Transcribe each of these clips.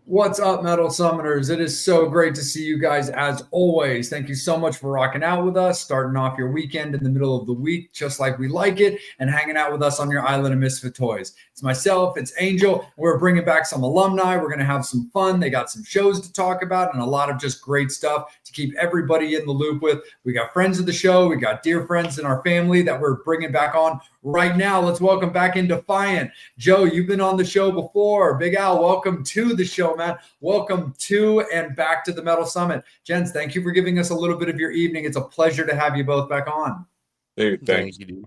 What's up, Metal Summoners? It is so great to see you guys as always. Thank you so much for rocking out with us, starting off your weekend in the middle of the week, just like we like it, and hanging out with us on your island of Misfit Toys. It's myself, it's Angel. We're bringing back some alumni. We're going to have some fun. They got some shows to talk about and a lot of just great stuff to keep everybody in the loop with. We got friends of the show. We got dear friends in our family that we're bringing back on right now. Let's welcome back in Defiant. Joe, you've been on the show before. Big Al, welcome to the show, man. Welcome to and back to the Metal Summit. Gents, thank you for giving us a little bit of your evening. It's a pleasure to have you both back on. Dude, thank you, dude.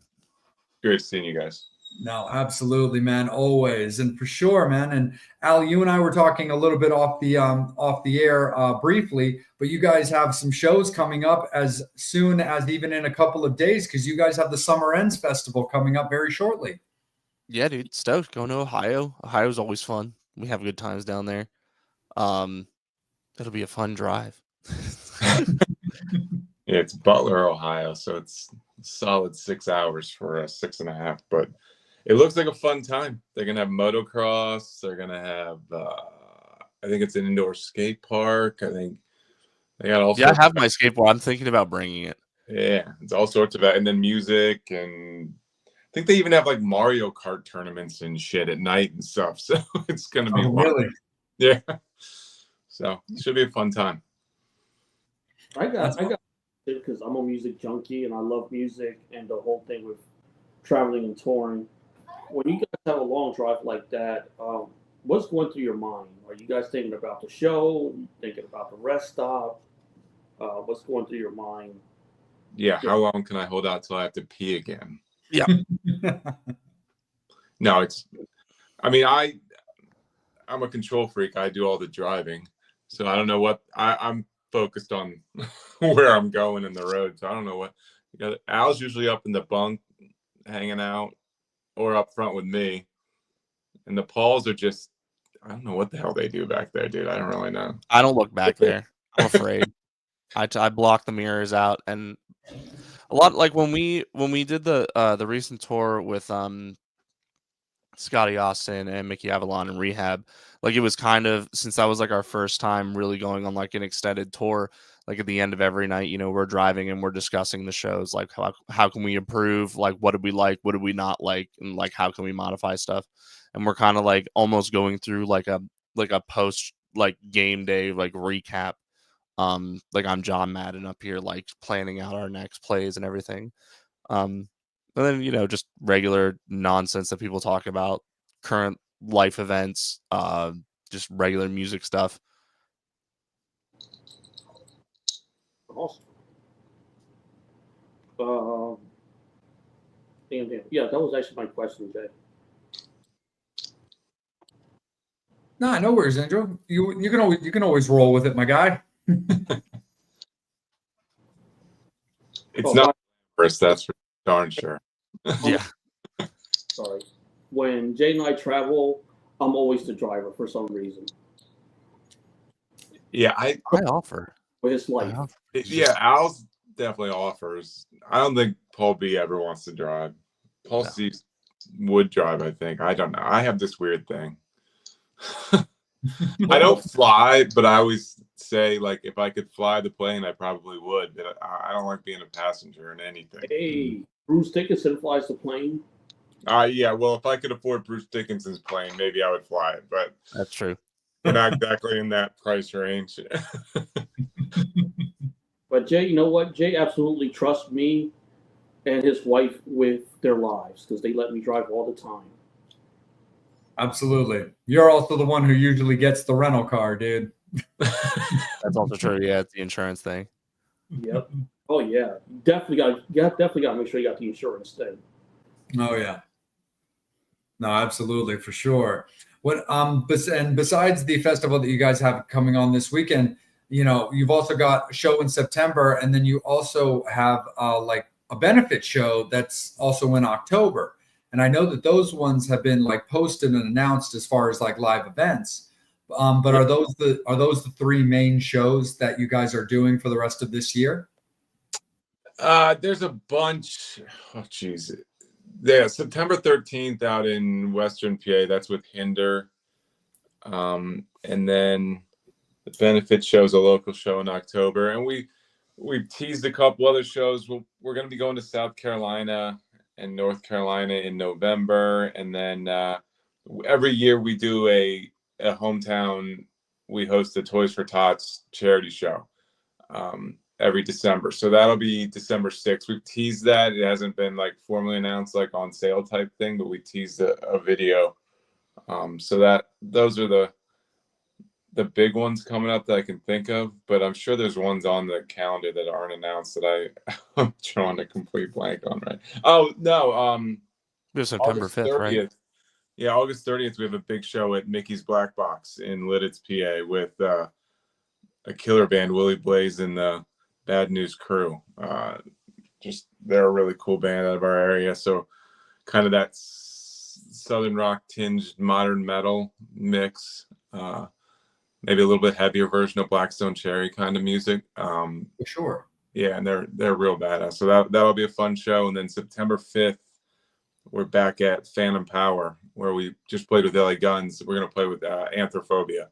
Great seeing you guys. No, absolutely, man. Always. And for sure, man. And Al, you and I were talking a little bit off the air briefly, but you guys have some shows coming up as soon as even in a couple of days, because you guys have the Summer Ends Festival coming up very shortly. Yeah, dude. Stoked. Going to Ohio. Ohio's always fun. We have good times down there. It'll be a fun drive. Yeah, it's Butler, Ohio, so it's a solid 6 hours for a 6.5, but it looks like a fun time. They're gonna have motocross. They're gonna have I think it's an indoor skate park. I think they got all. Yeah, I have my skateboard. I'm thinking about bringing it. Yeah, it's all sorts of that, and then music, and I think they even have like Mario Kart tournaments and shit at night and stuff. So it's gonna be fun. Really? Yeah. So it should be a fun time. I got because I'm a music junkie and I love music and the whole thing with traveling and touring. When you guys have a long drive like that, what's going through your mind? Are you guys thinking about the show? Thinking about the rest stop? What's going through your mind? Yeah, how long can I hold out till I have to pee again? Yeah. No, I'm a control freak. I do all the driving. So I don't know what I'm focused on where I'm going in the road. So I don't know what Al's usually up in the bunk hanging out or up front with me. And the Pauls are just, I don't know what the hell they do back there, dude. I don't really know. I don't look back there. I'm afraid. I block the mirrors out, and a lot like when we did the recent tour with Scotty Austin and Mickey Avalon and Rehab, like it was kind of, since that was like our first time really going on like an extended tour, like at the end of every night, you know, we're driving and we're discussing the shows, like how can we improve, like what did we like, what did we not like, and like how can we modify stuff. And we're kind of like almost going through like a post like game day like recap. Like I'm John Madden up here like planning out our next plays and everything. And then, you know, just regular nonsense that people talk about, current life events, just regular music stuff. Awesome. Yeah, that was actually my question, Jay. Nah, no worries, Andrew. You can always roll with it, my guy. It's not first, that's for darn sure. Yeah. Sorry. When Jay and I travel, I'm always the driver for some reason. Yeah, I offer. For his life. Yeah, Al's definitely offers. I don't think Paul B ever wants to drive. Paul C would drive, I think. I don't know. I have this weird thing. I don't fly, but I always say, like, if I could fly the plane, I probably would. But I don't like being a passenger in anything. Hey, Bruce Dickinson flies the plane. Yeah, well, if I could afford Bruce Dickinson's plane, maybe I would fly it. But that's true. We're not exactly in that price range. But Jay, you know what? Jay absolutely trusts me and his wife with their lives because they let me drive all the time. Absolutely. You're also the one who usually gets the rental car, dude. That's also true. Yeah, it's the insurance thing. Yep. Oh yeah. Definitely got to make sure you got the insurance thing. Oh yeah. No, absolutely, for sure. What and besides the festival that you guys have coming on this weekend, you've also got a show in September, and then you also have like a benefit show that's also in October. And I know that those ones have been like posted and announced as far as like live events. But are those the three main shows that you guys are doing for the rest of this year? There's a bunch. Oh, geez. Yeah, September 13th out in Western PA. That's with Hinder. And then the benefit show is a local show in October. And we've teased a couple other shows. We're going to be going to South Carolina and North Carolina in November. And then every year we do a hometown. We host the Toys for Tots charity show. Every December. So that'll be December 6th. We've teased that. It hasn't been like formally announced like on sale type thing, but we teased a video. So those are the big ones coming up that I can think of, but I'm sure there's ones on the calendar that aren't announced that I'm drawing a complete blank on, right? Oh no, It was September 5th, right? Yeah, August 30th, we have a big show at Mickey's Black Box in Lidditz, PA with a killer band, Willie Blaze and the Bad News Crew. They're a really cool band out of our area. So kind of that southern rock tinged modern metal mix, maybe a little bit heavier version of Blackstone Cherry kind of music. For sure. Yeah, and they're real badass. So that'll be a fun show. And then September 5th, we're back at Phantom Power, where we just played with LA Guns. We're gonna play with Anthrophobia.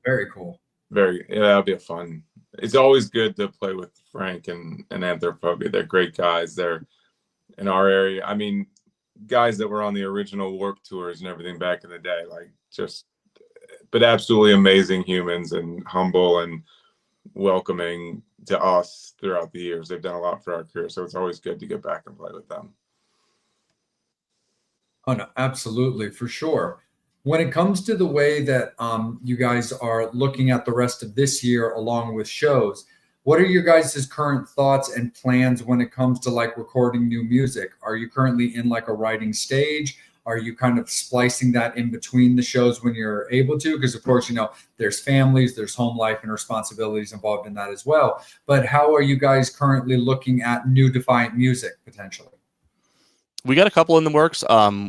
Very cool. That'll be a fun. It's always good to play with Frank and Anthrophobia. They're great guys. They're in our area. I mean, guys that were on the original Warped tours and everything back in the day, but absolutely amazing humans and humble and welcoming to us throughout the years. They've done a lot for our career, so it's always good to get back and play with them. Oh no, absolutely, for sure. When it comes to the way that you guys are looking at the rest of this year along with shows, what are your guys' current thoughts and plans when it comes to like recording new music? Are you currently in like a writing stage? Are you kind of splicing that in between the shows when you're able to? Because of course, there's families, there's home life and responsibilities involved in that as well. But how are you guys currently looking at new Defiant music potentially? We got a couple in the works.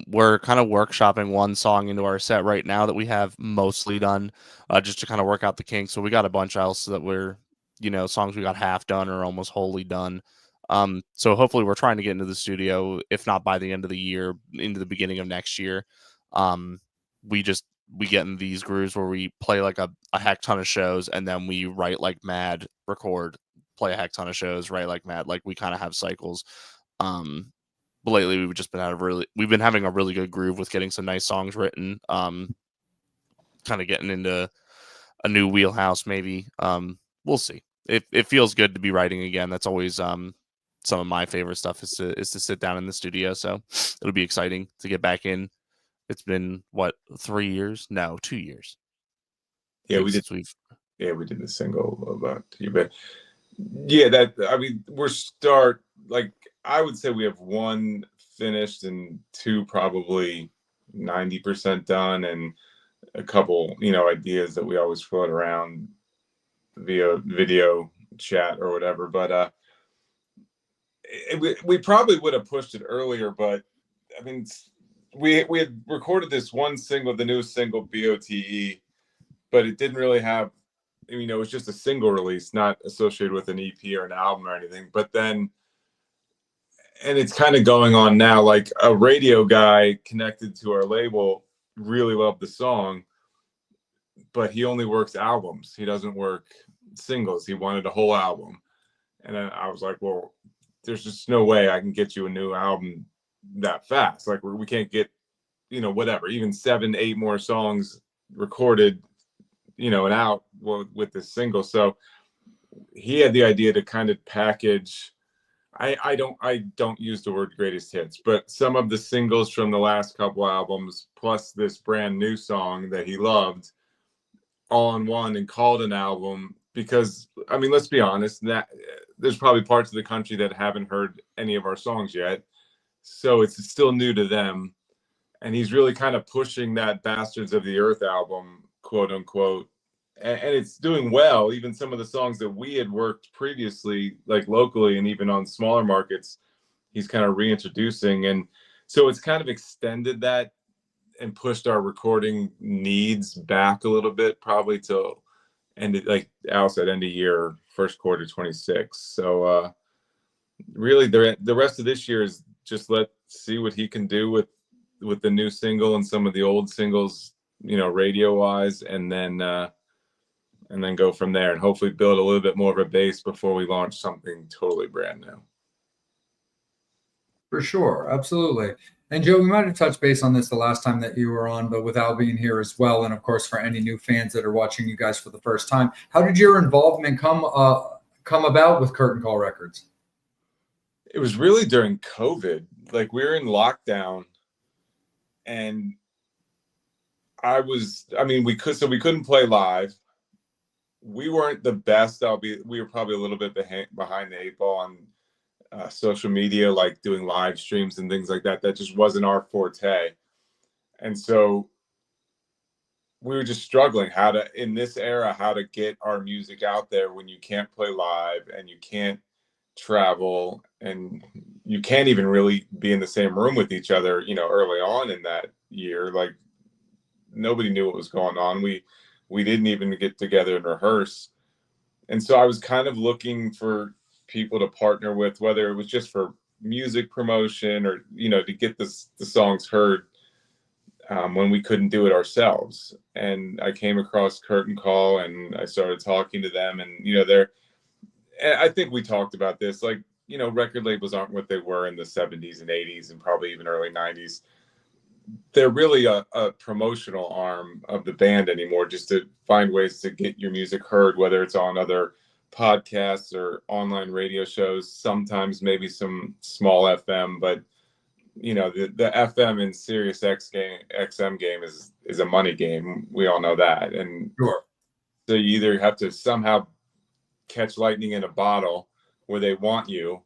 We're kind of workshopping one song into our set right now that we have mostly done, just to kind of work out the kinks. So we got a bunch else that we're, songs we got half done or almost wholly done. So hopefully we're trying to get into the studio, if not by the end of the year, into the beginning of next year. We get in these grooves where we play like a heck ton of shows, and then we write like mad, record, play a heck ton of shows, write like mad. Like we kind of have cycles. But lately we've been having a really good groove with getting some nice songs written. Kind of getting into a new wheelhouse, maybe. We'll see. It feels good to be writing again. That's always some of my favorite stuff is to sit down in the studio. So it'll be exciting to get back in. It's been 3 years? No, 2 years. Yeah, we did the single about you, but yeah, I would say we have one finished and two probably 90% done, and a couple, ideas that we always float around via video chat or whatever. But we probably would have pushed it earlier, but I mean, we had recorded this one single, the newest single, BOTE, but it didn't really have, it was just a single release, not associated with an EP or an album or anything. But then, and it's kind of going on now, like a radio guy connected to our label really loved the song, but he only works albums. He doesn't work singles. He wanted a whole album. And then I was like, well, there's just no way I can get you a new album that fast. Like we can't get, whatever, even 7-8 more songs recorded, and out with this single. So he had the idea to kind of package, I don't use the word greatest hits, but some of the singles from the last couple albums plus this brand new song that he loved all in one and called an album, because I mean, let's be honest, that there's probably parts of the country that haven't heard any of our songs yet, so it's still new to them. And he's really kind of pushing that Bastards of the Earth album, quote unquote, and it's doing well. Even some of the songs that we had worked previously, like locally and even on smaller markets, he's kind of reintroducing. And so it's kind of extended that and pushed our recording needs back a little bit, probably till end, like Al said, end of year, first quarter 26. So really the rest of this year is just let's see what he can do with the new single and some of the old singles, radio wise, and then go from there, and hopefully build a little bit more of a base before we launch something totally brand new. For sure, absolutely. And Joe, we might have touched base on this the last time that you were on, but with Al being here as well, and of course for any new fans that are watching you guys for the first time, how did your involvement come about with Curtain Call Records? It was really during COVID. Like, we were in lockdown, and we couldn't play live. We weren't the best. We were probably a little bit behind the eight ball on social media, like doing live streams and things like that. That just wasn't our forte. And so we were just struggling in this era, how to get our music out there when you can't play live and you can't travel and you can't even really be in the same room with each other, early on in that year. Like, nobody knew what was going on. We didn't even get together and rehearse. And so I was kind of looking for people to partner with, whether it was just for music promotion or, to get the songs heard when we couldn't do it ourselves. And I came across Curtain Call and I started talking to them, and, I think we talked about this, like, record labels aren't what they were in the 70s and 80s and probably even early 90s. They're really a promotional arm of the band anymore, just to find ways to get your music heard, whether it's on other podcasts or online radio shows, sometimes maybe some small FM, but the FM and Sirius XM game is a money game. We all know that. And sure. So you either have to somehow catch lightning in a bottle where they want you,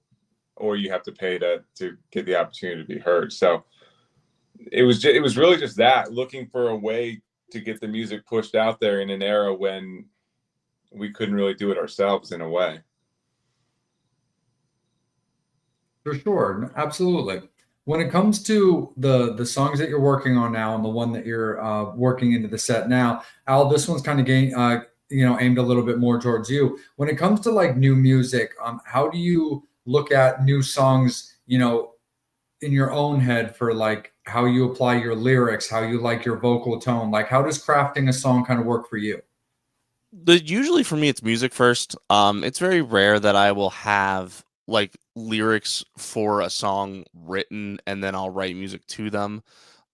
or you have to pay to get the opportunity to be heard. So it was really just that, looking for a way to get the music pushed out there in an era when we couldn't really do it ourselves, in a way. For sure, absolutely. When it comes to the songs that you're working on now and the one that you're working into the set now, Al, this one's kind of aimed a little bit more towards you. When it comes to like new music, how do you look at new songs, in your own head, for like how you apply your lyrics, how you like your vocal tone? Like, how does crafting a song kind of work for you? Usually for me, it's music first. It's very rare that I will have like lyrics for a song written and then I'll write music to them.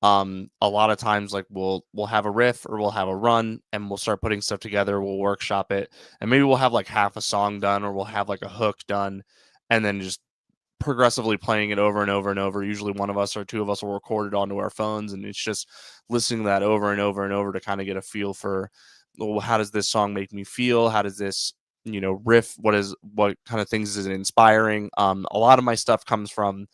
A lot of times, like we'll have a riff or we'll have a run and we'll start putting stuff together. We'll workshop it, and maybe we'll have like half a song done, or we'll have like a hook done, and then just progressively playing it over and over and over. Usually one of us or two of us will record it onto our phones, and it's just listening to that over and over and over to kind of get a feel for, well, how does this song make me feel? How does this, riff? What kind of things is it inspiring? A lot of my stuff comes from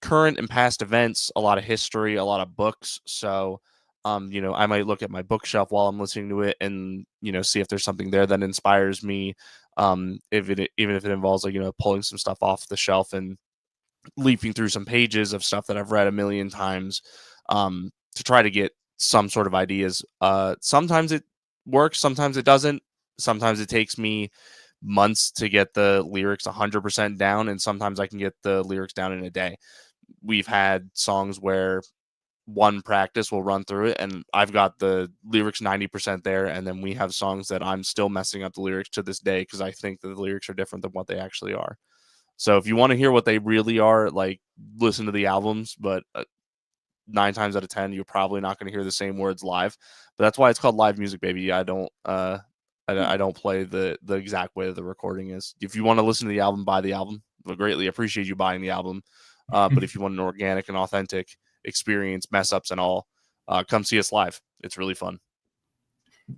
current and past events, a lot of history, a lot of books. So, I might look at my bookshelf while I'm listening to it and, see if there's something there that inspires me. Even if it involves like, pulling some stuff off the shelf and leaping through some pages of stuff that I've read a million times, to try to get some sort of ideas. Sometimes it works, sometimes it doesn't. Sometimes it takes me months to get the lyrics 100% down, and sometimes I can get the lyrics down in a day. We've had songs where one practice will run through it and I've got the lyrics 90% there, and then we have songs that I'm still messing up the lyrics to this day because I think that the lyrics are different than what they actually are. So if you want to hear what they really are, like, listen to the albums, but 9 times out of 10 you're probably not going to hear the same words live. But that's why it's called live music, baby. I don't play the exact way that the recording is. If you want to listen to the album, buy the album. I greatly appreciate you buying the album. But if you want an organic and authentic experience, mess ups and all, come see us live. It's really fun.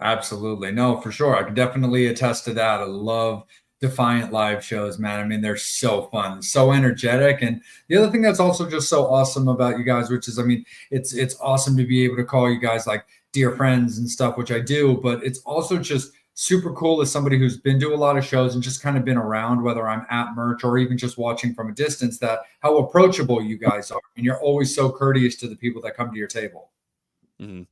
Absolutely. No, for sure. I can definitely attest to that. I love Defiant live shows, man. I mean, they're so fun, so energetic. And the other thing that's also just so awesome about you guys, which is, I mean, it's awesome to be able to call you guys like dear friends and stuff, which I do, but it's also just super cool as somebody who's been to a lot of shows and just kind of been around, whether I'm at merch or even just watching from a distance, that how approachable you guys are. And you're always so courteous to the people that come to your table. Mm-hmm.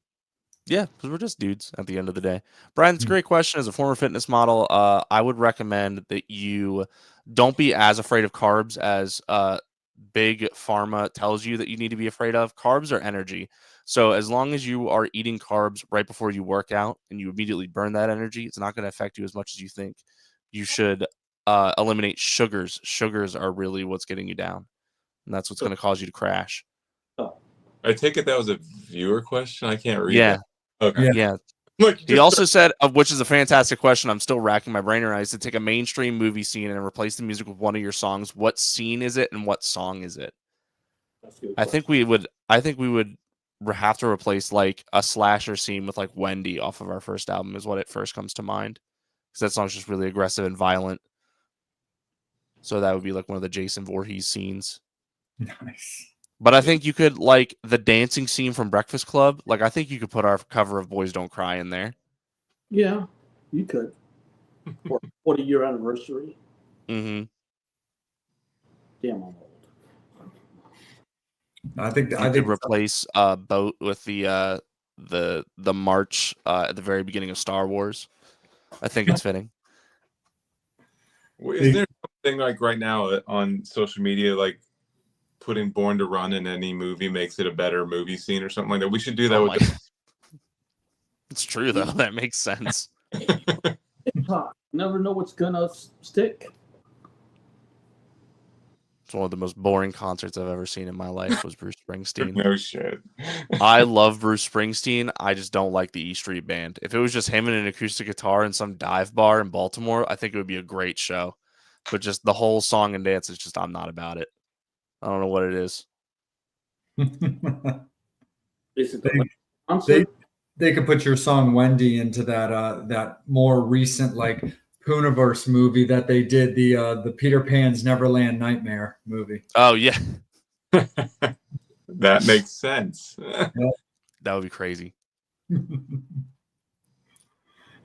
Yeah, because we're just dudes at the end of the day. Brian, it's a Mm. great question. As a former fitness model, I would recommend that you don't be as afraid of carbs as big pharma tells you that you need to be afraid of. Carbs are energy. So as long as you are eating carbs right before you work out and you immediately burn that energy, it's not going to affect you as much as you think. You should eliminate sugars. Sugars are really what's getting you down, and that's what's going to cause you to crash. I take it that was a viewer question. I can't read Yeah. that. Okay. Yeah. Look, He also said, which is a fantastic question. I'm still racking my brain around. Is to take a mainstream movie scene and replace the music with one of your songs. What scene is it, and what song is it? That's a good I think we would. Have to replace like a slasher scene with like Wendy off of our first album. Is what it first comes to mind, because that song's just really aggressive and violent. So that would be like one of the Jason Voorhees scenes. Nice. But I think you could like the dancing scene from Breakfast Club. Like I think you could put our cover of Boys Don't Cry in there. Yeah, you could. For 40-year anniversary. Mm-hmm. Damn, I'm old. I think You I could think replace Boat with the march at the very beginning of Star Wars. I think it's fitting. Is there something like right now on social media, like putting Born to Run in any movie makes it a better movie scene or something like that? We should do that Oh with my- It's true though. That makes sense. Never know what's gonna stick. It's one of the most boring concerts I've ever seen in my life was Bruce Springsteen. No shit. I love Bruce Springsteen. I just don't like the E Street Band. If it was just him and an acoustic guitar in some dive bar in Baltimore, I think it would be a great show. But just the whole song and dance is just, I'm not about it. I don't know what it is. Is it the concert? they could put your song Wendy into that more recent like Pooniverse movie that they did, the Peter Pan's Neverland Nightmare movie. Oh yeah, That makes sense. that would be crazy.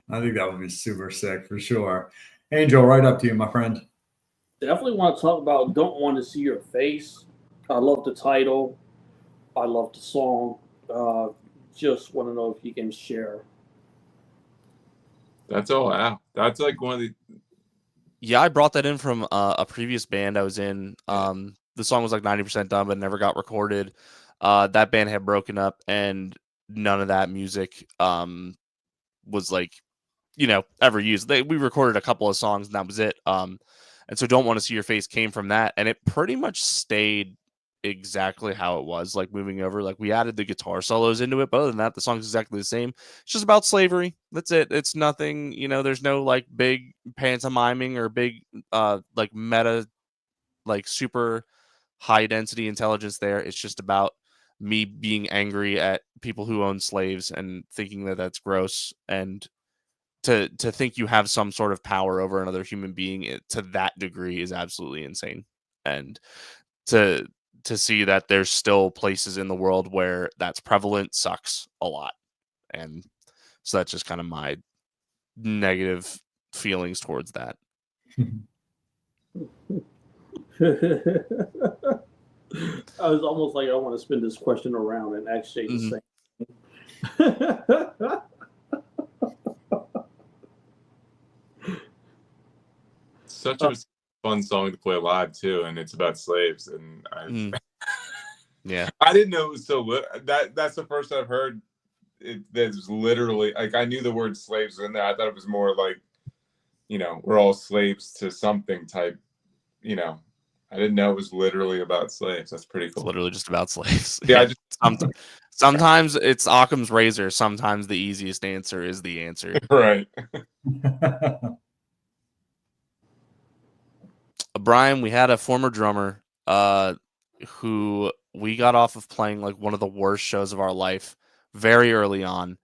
I think that would be super sick for sure. Angel, right up to you, my friend. Definitely want to talk about Don't Want to See Your Face. I love the title. I love the song. Just want to know if you can share. That's all out. That's like one of the. Yeah, I brought that in from a previous band I was in. The song was like 90% done, but never got recorded. That band had broken up, and none of that music was like, ever used. We recorded a couple of songs, and that was it. And so Don't Want to See Your Face came from that, and it pretty much stayed exactly how it was, like moving over. Like we added the guitar solos into it, but other than that, the song's exactly the same. It's just about slavery. That's it. It's nothing, there's no like big pantomiming or big like meta, like super high density intelligence there. It's just about me being angry at people who own slaves and thinking that that's gross, and to think you have some sort of power over another human being to that degree is absolutely insane. And to see that there's still places in the world where that's prevalent sucks a lot. And so that's just kind of my negative feelings towards that. I was almost like I want to spin this question around and actually the same. Such a fun song to play live too, and it's about slaves. And yeah, I didn't know it was so that's the first I've heard it. That's literally like I knew the word slaves was in there. I thought it was more like, we're all slaves to something type. I didn't know it was literally about slaves. That's pretty cool. It's literally just about slaves. Yeah. Sometimes it's Occam's razor. Sometimes the easiest answer is the answer. Right. Brian, we had a former drummer who we got off of playing like one of the worst shows of our life very early on.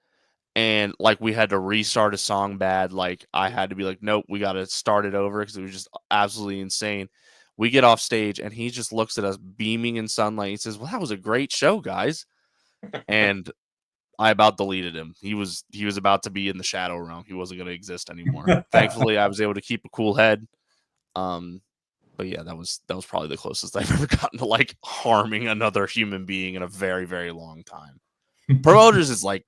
and like we had to restart a song bad. Like I had to be like, nope, we got to start it over because it was just absolutely insane. We get off stage and he just looks at us beaming in sunlight. He says, well, that was a great show, guys. And I about deleted him. He was about to be in the shadow realm. He wasn't going to exist anymore. Thankfully, I was able to keep a cool head. But yeah, that was probably the closest I've ever gotten to like harming another human being in a very, very long time. Promoters is like,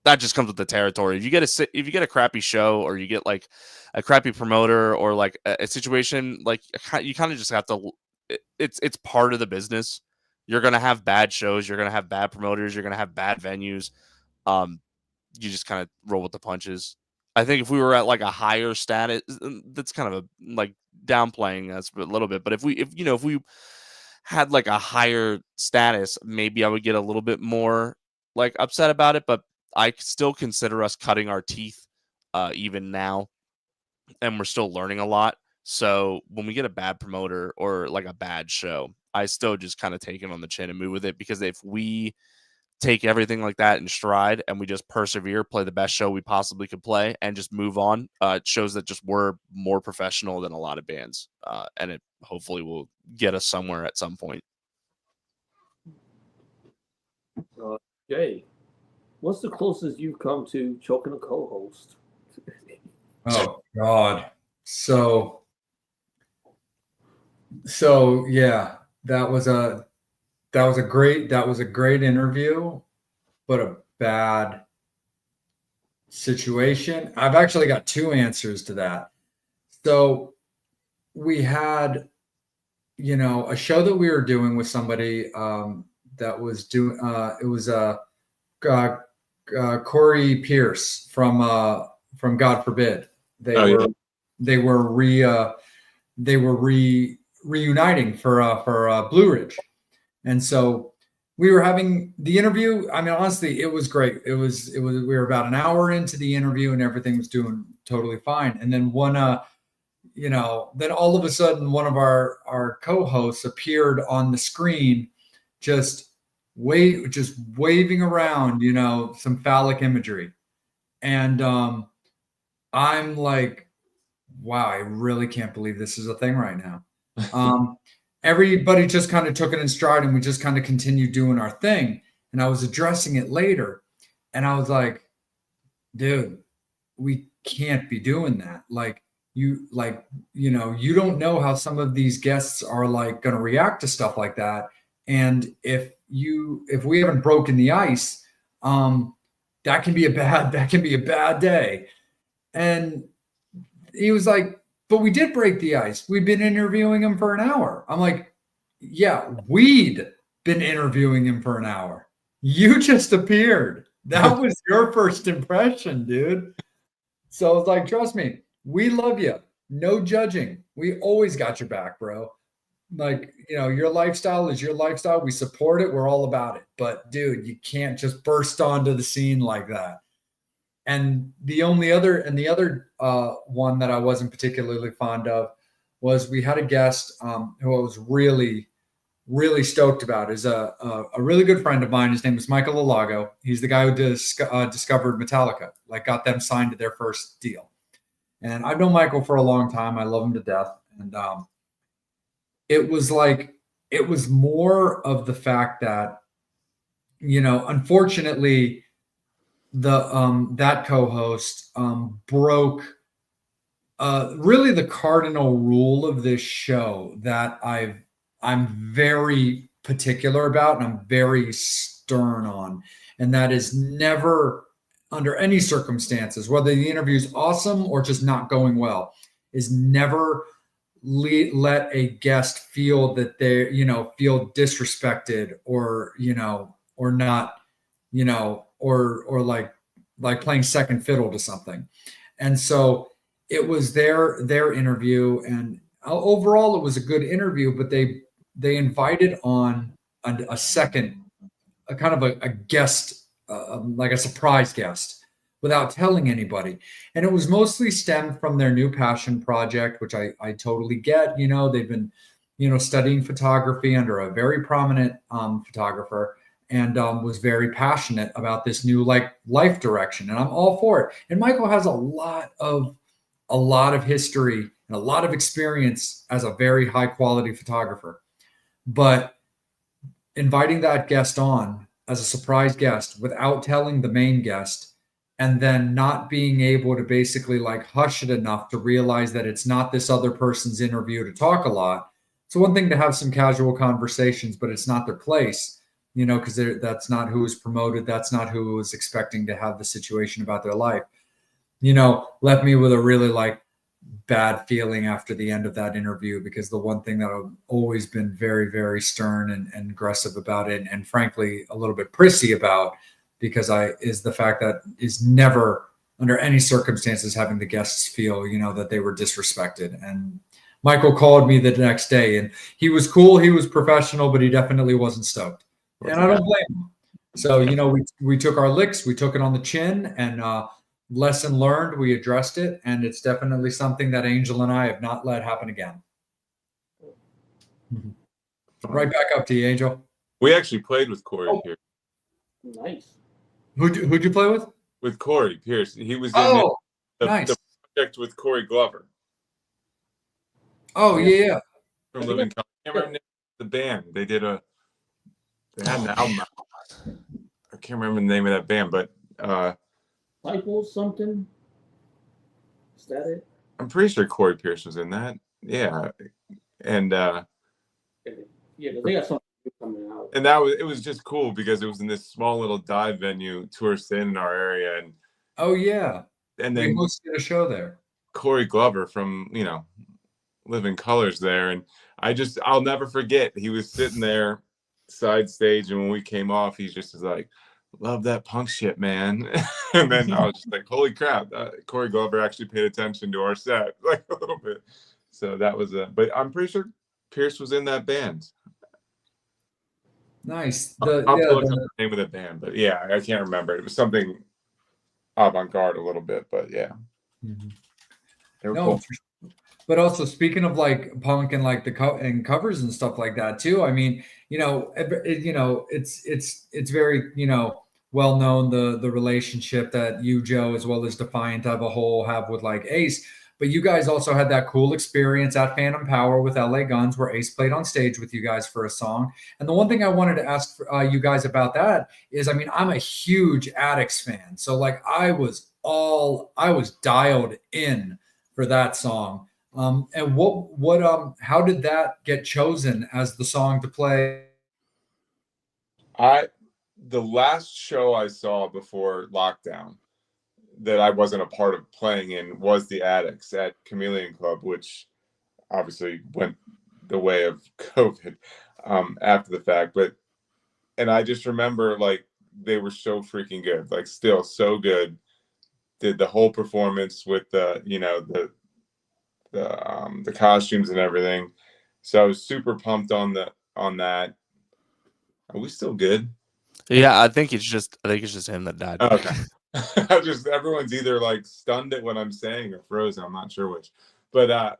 that just comes with the territory. If you get a crappy show, or you get like a crappy promoter, or like a situation, like you kind of just have to. It's part of the business. You're gonna have bad shows. You're gonna have bad promoters. You're gonna have bad venues. You just kind of roll with the punches. I think if we were at like a higher status, that's kind of a like downplaying us a little bit. But if we had like a higher status, maybe I would get a little bit more like upset about it. But I still consider us cutting our teeth even now, and we're still learning a lot. So when we get a bad promoter or like a bad show, I still just kind of take it on the chin and move with it, because if we take everything like that in stride and we just persevere, play the best show we possibly could play, and just move on, it shows that just we're more professional than a lot of bands, and it hopefully will get us somewhere at some point. Jay, what's the closest you've come to choking a co-host? Oh God. So yeah, that was a great interview, but a bad situation. I've actually got two answers to that. So we had, a show that we were doing with somebody that was doing. It was Corey Pierce from God Forbid. They were reuniting for Blue Ridge, and so we were having the interview. I mean, honestly, it was great. It was we were about an hour into the interview and everything was doing totally fine. And then then all of a sudden one of our co-hosts appeared on the screen, just waving around, some phallic imagery. And I'm like, wow, I really can't believe this is a thing right now. Everybody just kind of took it in stride and we just kind of continued doing our thing. And I was addressing it later and I was like, dude, we can't be doing that. You don't know how some of these guests are like going to react to stuff like that. And if we haven't broken the ice, that can be a bad day. And he was like, but we did break the ice. We've been interviewing him for an hour. I'm like, yeah, we'd been interviewing him for an hour. You just appeared. That was your first impression, dude. So I was like, trust me, we love you. No judging. We always got your back, bro. Like, your lifestyle is your lifestyle. We support it. We're all about it. But dude, you can't just burst onto the scene like that. And the other one that I wasn't particularly fond of was we had a guest who I was really, really stoked about. Is a really good friend of mine. His name is Michael Alago. He's the guy who discovered Metallica, like got them signed to their first deal. And I've known Michael for a long time. I love him to death. And it was more of the fact that, unfortunately, that co-host broke really the cardinal rule of this show that I'm very particular about and I'm very stern on, and that is never, under any circumstances, whether the interview is awesome or just not going well, is never let a guest feel that they feel disrespected or or not, or like playing second fiddle to something. And so it was their interview, and overall it was a good interview, but they invited on a second, a kind of a guest, like a surprise guest, without telling anybody. And it was mostly stemmed from their new passion project, which I totally get. They've been studying photography under a very prominent photographer. and was very passionate about this new like life direction, and I'm all for it. And Michael has a lot of history and a lot of experience as a very high quality photographer. But inviting that guest on as a surprise guest without telling the main guest, and then not being able to basically like hush it enough to realize that it's not this other person's interview to talk a lot. It's one thing to have some casual conversations, but it's not their place, because that's not who was promoted. That's not who was expecting to have the situation about their life. Left me with a really like bad feeling after the end of that interview, because the one thing that I've always been very, very stern and aggressive about it, and frankly a little bit prissy about, is the fact that is never under any circumstances having the guests feel, that they were disrespected. And Michael called me the next day, and he was cool, he was professional, but he definitely wasn't stoked. And I don't blame him. So, we took our licks, we took it on the chin, and lesson learned, we addressed it, and it's definitely something that Angel and I have not let happen again. Right back up to you, Angel. We actually played with Corey Pierce. Nice. Who'd you play with? With Corey Pierce. He was in nice. the project with Corey Glover. Oh, yeah. From Living Color. I can't remember the band. They had an album. I can't remember the name of that band, but Typo something? Is that it? I'm pretty sure Corey Pierce was in that. Yeah. And yeah, they got something coming out. And it was just cool because it was in this small little dive venue tourist in our area. And oh yeah. And then we hosted a show there. Corey Glover from, Living Colors there. And I'll never forget, he was sitting there side stage, and when we came off, he just was like, love that punk shit, man. And then I was just like, holy crap, Corey Glover actually paid attention to our set like a little bit. So that was but I'm pretty sure Pierce was in that band. Nice. I'll look up the name of the band, but yeah, I can't remember. It was something avant-garde a little bit, but yeah. Mm-hmm. They were cool. But also, speaking of like punk and like and covers and stuff like that too. I mean, it's very well known the relationship that you, Joe, as well as Defiant have with like Ace. But you guys also had that cool experience at Phantom Power with LA Guns, where Ace played on stage with you guys for a song. And the one thing I wanted to ask you guys about that is, I mean, I'm a huge Addicts fan, so like I was dialed in for that song. And how did that get chosen as the song to play? The last show I saw before lockdown that I wasn't a part of playing in was the Addicts at Chameleon Club, which obviously went the way of COVID after the fact. And I just remember like they were so freaking good, like still so good. Did the whole performance with the costumes and everything. So I was super pumped on that. Are we still good? Yeah, I think it's just him that died. Okay. Everyone's either like stunned at what I'm saying or frozen. I'm not sure which. But that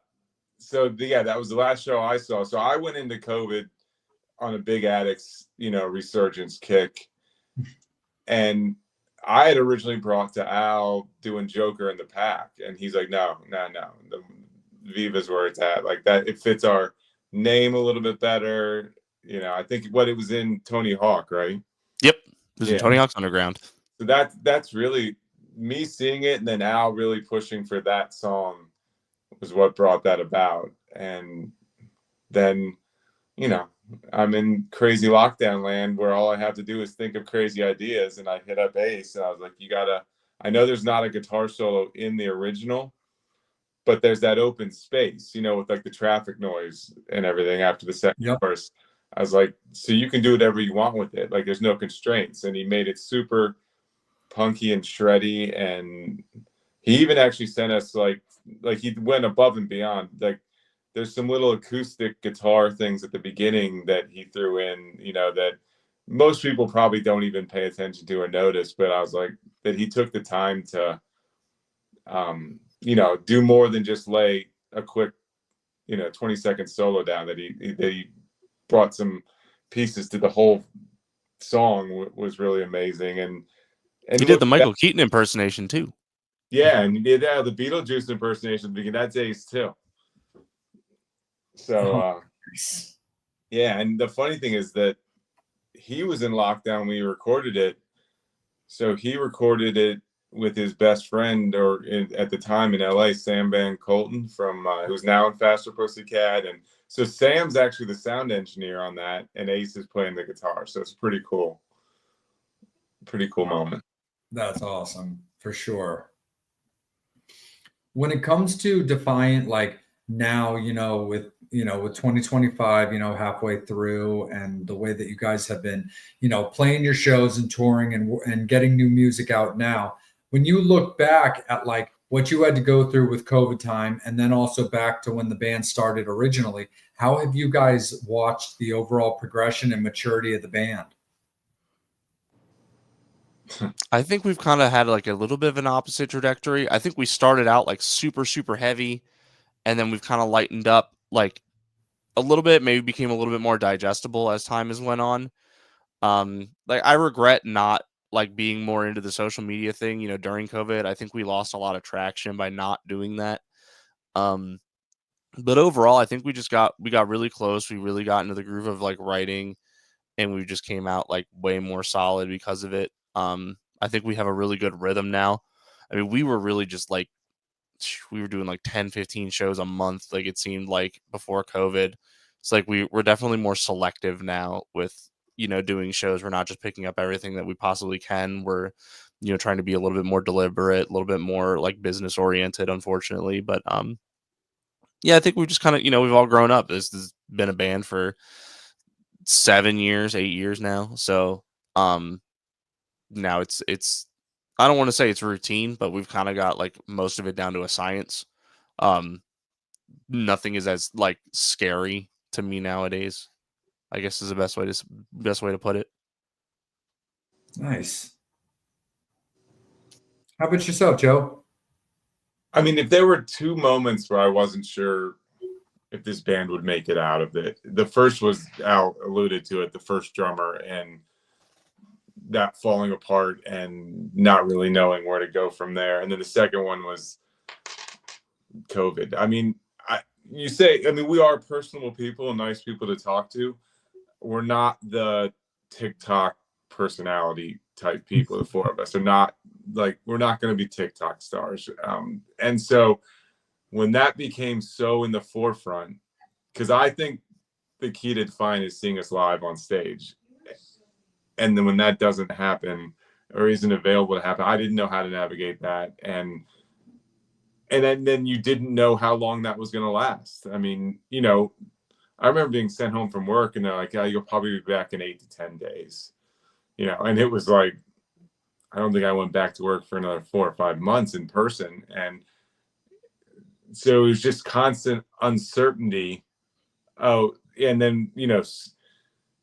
was the last show I saw. So I went into COVID on a big Addicts, resurgence kick. And I had originally brought to Al doing Joker in the Pack, and he's like, no. The Viva's where it's at. Like that, it fits our name a little bit better. I think it was in Tony Hawk, right? Yep. It was in Tony Hawk's Underground. So that's really me seeing it, and then Al really pushing for that song was what brought that about. And then, I'm in crazy lockdown land where all I have to do is think of crazy ideas, and I hit up Ace, and I was like, I know there's not a guitar solo in the original, but there's that open space, with like the traffic noise and everything after the second verse. I was like, so you can do whatever you want with it. Like there's no constraints. And he made it super punky and shreddy. And he even actually sent us like he went above and beyond. Like there's some little acoustic guitar things at the beginning that he threw in, that most people probably don't even pay attention to or notice. But I was like, that he took the time to, do more than just lay a quick, 20-second solo down, that he brought some pieces to the whole song was really amazing. And he did the Michael Keaton impersonation too. Yeah, and he did the Beetlejuice impersonation because that's ace too. So yeah, and the funny thing is that he was in lockdown when we recorded it. So he recorded it with his best friend, at the time in LA, Sam Van Colton from who's now in Faster Pussycat. And so Sam's actually the sound engineer on that, and Ace is playing the guitar. So it's pretty cool. Pretty cool moment. That's awesome for sure. When it comes to Defiant, like now, with 2025, halfway through, and the way that you guys have been, playing your shows and touring and getting new music out now, when you look back at like what you had to go through with COVID time, and then also back to when the band started originally, how have you guys watched the overall progression and maturity of the band? I think we've kind of had like a little bit of an opposite trajectory. I think we started out like super, super heavy, and then we've kind of lightened up like a little bit, maybe became a little bit more digestible as time has went on. Like I regret not like being more into the social media thing, during COVID. I think we lost a lot of traction by not doing that. But overall, I think we got really close. We really got into the groove of like writing, and we just came out like way more solid because of it. I think we have a really good rhythm now. I mean, we were really just like, we were doing like 10, 15 shows a month. Like it seemed like before COVID. It's like we're definitely more selective now with, doing shows. We're not just picking up everything that we possibly can. We're, trying to be a little bit more deliberate, a little bit more like business oriented, unfortunately. But, yeah, I think we just kind of, we've all grown up. This has been a band for 7 years, 8 years now. So, now it's I don't want to say it's routine, but we've kind of got like most of it down to a science. Nothing is as like scary to me nowadays, I guess is the best way to put it. Nice. How about yourself, Joe? I mean, if there were two moments where I wasn't sure if this band would make it out of it, the first was, Al alluded to it, the first drummer and that falling apart and not really knowing where to go from there. And then the second one was COVID. I mean, we are personable people and nice people to talk to. We're not the TikTok personality type people. The four of us are not like, we're not going to be TikTok stars. And so when that became so in the forefront, because I think the key to Defiant is seeing us live on stage. And then when that doesn't happen or isn't available to happen, I didn't know how to navigate that. And then you didn't know how long that was going to last. I mean, I remember being sent home from work and they're like, yeah, you'll probably be back in 8 to 10 days, and it was like, I don't think I went back to work for another 4 or 5 months in person. And so it was just constant uncertainty. Oh, and then,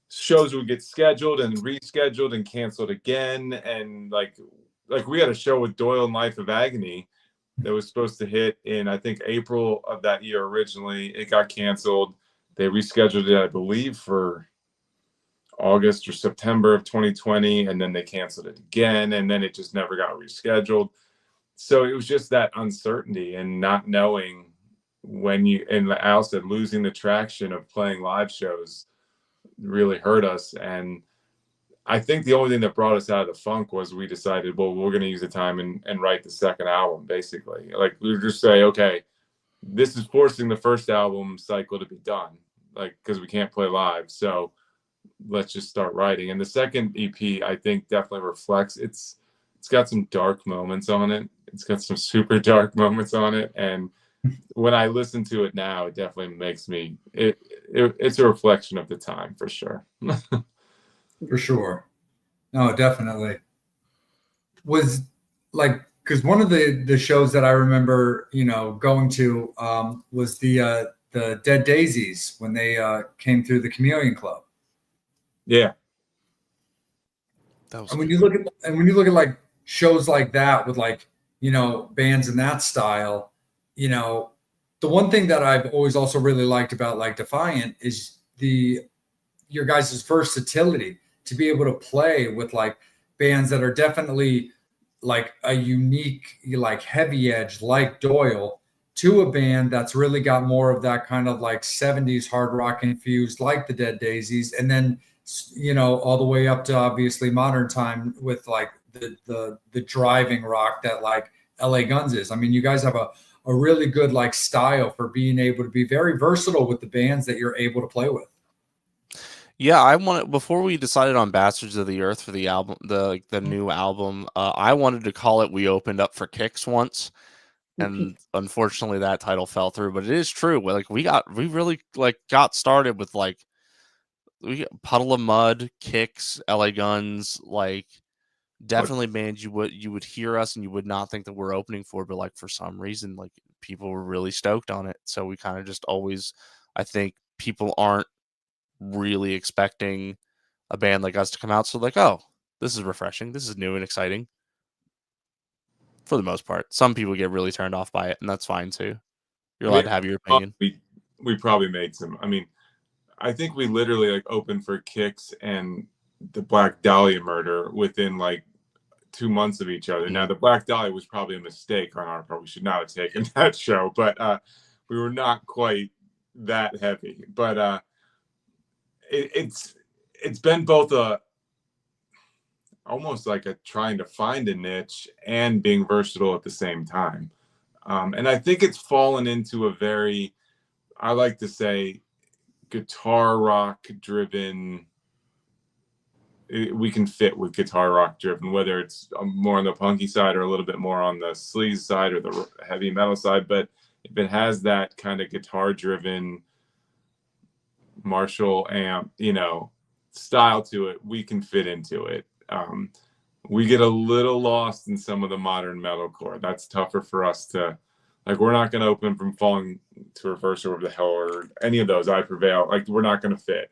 shows would get scheduled and rescheduled and canceled again. And like we had a show with Doyle and Life of Agony that was supposed to hit in, I think, April of that year originally. It got canceled. They rescheduled it, I believe, for August or September of 2020, and then they canceled it again, and then it just never got rescheduled. So it was just that uncertainty and not knowing and Al said, losing the traction of playing live shows really hurt us. And I think the only thing that brought us out of the funk was we decided, well, we're going to use the time and write the second album, basically. Like, we would just say, okay, this is forcing the first album cycle to be done, like, because we can't play live. So let's just start writing. And the second EP, I think, definitely reflects, it's got some dark moments on it. It's got some super dark moments on it. And when I listen to it now, it definitely makes me, it's a reflection of the time, for sure. For sure. No, definitely. Was like, because one of the shows that I remember, going to was the Dead Daisies when they came through the Chameleon Club. Yeah. And when you look at like shows like that with like, bands in that style, the one thing that I've always also really liked about like Defiant is your guys' versatility to be able to play with like bands that are definitely like a unique, like heavy edge, like Doyle, to a band that's really got more of that kind of like 70s hard rock infused, like the Dead Daisies, and then all the way up to obviously modern time with like the driving rock that like LA Guns is. I mean, you guys have a really good like style for being able to be very versatile with the bands that you're able to play with. Yeah, I wanted before we decided on Bastards of the Earth for the album, the new album. I wanted to call it "We Opened Up for Kicks" once, and unfortunately that title fell through. But it is true. Like we really like got started with like Puddle of Mud, Kicks, LA Guns, like definitely bands you would hear us and you would not think that we're opening for, but like for some reason like people were really stoked on it. So we kind of just always, I think people aren't really expecting a band like us to come out. So like, oh, this is refreshing. This is new and exciting. For the most part, some people get really turned off by it, and that's fine too. You're allowed to have your opinion. We probably made some. I mean, I think we literally like opened for Kicks and the Black Dahlia murder within like 2 months of each other. Mm-hmm. Now the Black Dahlia was probably a mistake on our part. We should not have taken that show, but we were not quite that heavy. But it's been both almost like a trying to find a niche and being versatile at the same time. And I think it's fallen into a very, I like to say, guitar rock driven. We can fit with guitar rock driven, whether it's more on the punky side or a little bit more on the sleaze side or the heavy metal side. But if it has that kind of guitar driven Marshall amp, style to it, we can fit into it. We get a little lost in some of the modern metalcore. That's tougher for us to, like, we're not going to open from Falling to Reverse or the Hell or any of those. I Prevail. Like, we're not going to fit.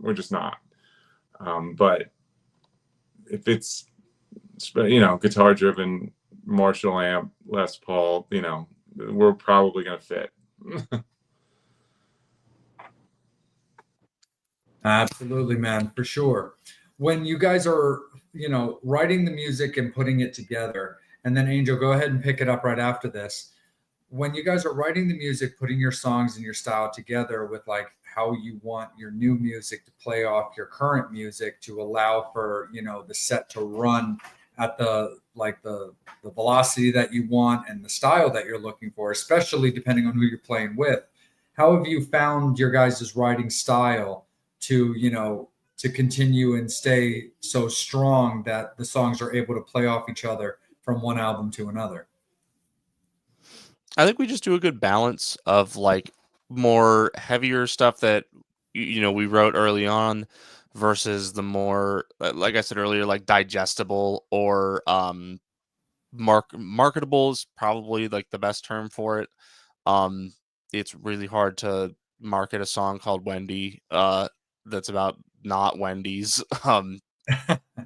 We're just not. But if it's, guitar driven Marshall amp, Les Paul, we're probably going to fit. Absolutely, man, for sure. When you guys are, writing the music and putting it together, and then Angel, go ahead and pick it up right after this. When you guys are writing the music, putting your songs and your style together with like how you want your new music to play off your current music to allow for, the set to run at the velocity that you want and the style that you're looking for, especially depending on who you're playing with. How have you found your guys' writing style to to continue and stay so strong that the songs are able to play off each other from one album to another? I think we just do a good balance of like more heavier stuff that we wrote early on versus the more like I said earlier, like digestible or marketable is probably like the best term for it. It's really hard to market a song called Wendy that's about not Wendy's.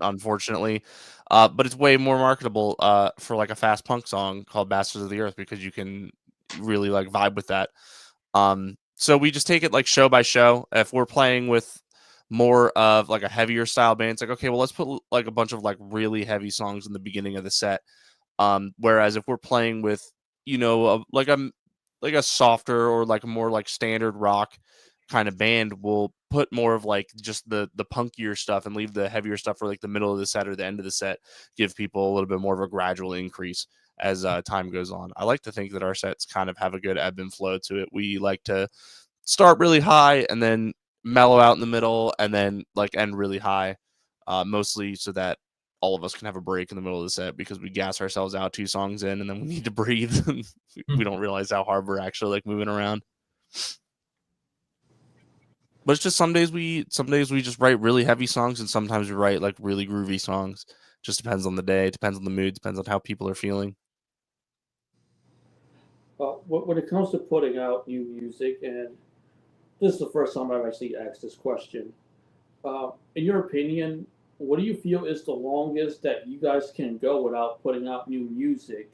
Unfortunately. But it's way more marketable for like a fast punk song called Bastards of the Earth because you can really like vibe with that. So we just take it like show by show. If we're playing with more of like a heavier style band, it's like, okay, well, let's put like a bunch of like really heavy songs in the beginning of the set. Whereas if we're playing with, like a softer or like a more like standard rock kind of band, we'll put more of like just the punkier stuff and leave the heavier stuff for like the middle of the set or the end of the set, give people a little bit more of a gradual increase as time goes on. I like to think that our sets kind of have a good ebb and flow to it. We like to start really high and then mellow out in the middle and then like end really high, mostly so that all of us can have a break in the middle of the set because we gas ourselves out 2 songs in and then we need to breathe. We don't realize how hard we're actually like moving around. But it's just some days we just write really heavy songs and sometimes we write like really groovy songs. Just depends on the day, depends on the mood, depends on how people are feeling. When it comes to putting out new music, and this is the first time I've actually asked this question, in your opinion, what do you feel is the longest that you guys can go without putting out new music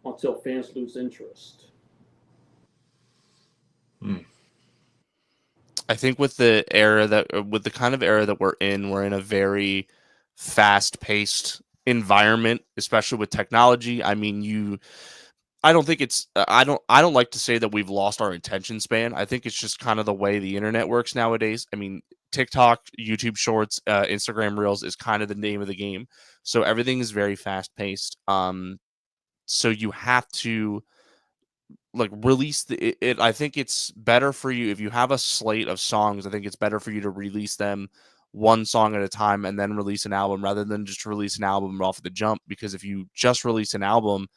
until fans lose interest? I think with the kind of era that we're in a very fast-paced environment, especially with technology. I mean, I don't think it's I don't like to say that we've lost our attention span. I think it's just kind of the way the internet works nowadays. I mean, TikTok, YouTube Shorts, Instagram Reels is kind of the name of the game. So everything is very fast-paced. So you have to like release it. I think it's better for you if you have a slate of songs. I think it's better for you to release them one song at a time and then release an album rather than just release an album off the jump. Because if you just release an album,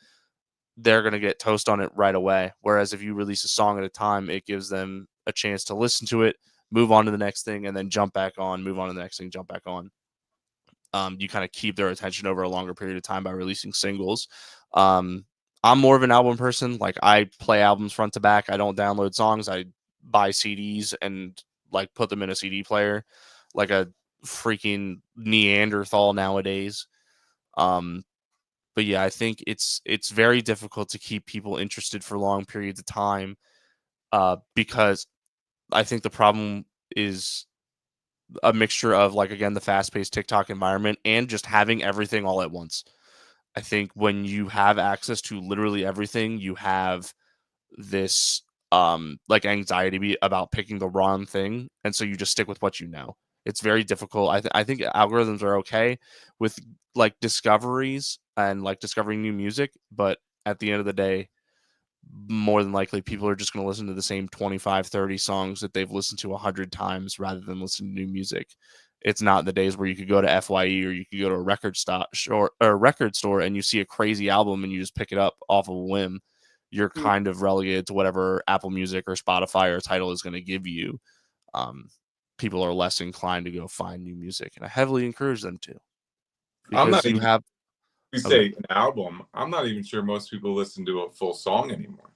they're going to get toast on it right away. Whereas if you release a song at a time, it gives them a chance to listen to it, move on to the next thing, and then jump back on, move on to the next thing, jump back on. You kind of keep their attention over a longer period of time by releasing singles. I'm more of an album person. Like I play albums front to back. I don't download songs. I buy CDs and like put them in a CD player, like a freaking Neanderthal nowadays. But yeah, I think it's very difficult to keep people interested for long periods of time, because I think the problem is a mixture of like again the fast-paced TikTok environment and just having everything all at once. I think when you have access to literally everything, you have this like anxiety about picking the wrong thing, and so you just stick with what you know. It's very difficult. I think algorithms are okay with like discoveries and like discovering new music, but at the end of the day, more than likely people are just going to listen to the same 25, 30 songs that they've listened to 100 times rather than listen to new music. It's not the days where you could go to FYE or you could go to a record store and you see a crazy album and you just pick it up off of a whim. You're kind of relegated to whatever Apple Music or Spotify or Tidal is going to give you. People are less inclined to go find new music, and I heavily encourage them to. I'm not Because you even, have we say an album. I'm not even sure most people listen to a full song anymore.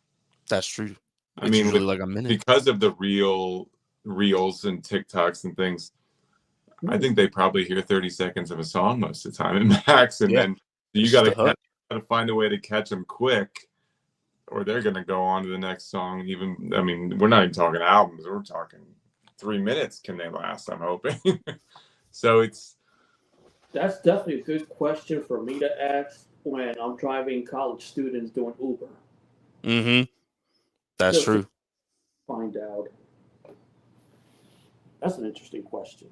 that's true. I It's mean, usually like a minute. because of the reels and TikToks and things, I think they probably hear 30 seconds of a song most of the time at max, and Yeah. then you It's got just a hook. to find a way to catch them quick, or they're gonna go on to the next song. Even, I mean, we're not even talking albums; we're talking 3 minutes. Can they last? I'm hoping. So That's definitely a good question for me to ask when I'm driving college students doing Uber. Mm-hmm. That's Just to true. find out. That's an interesting question.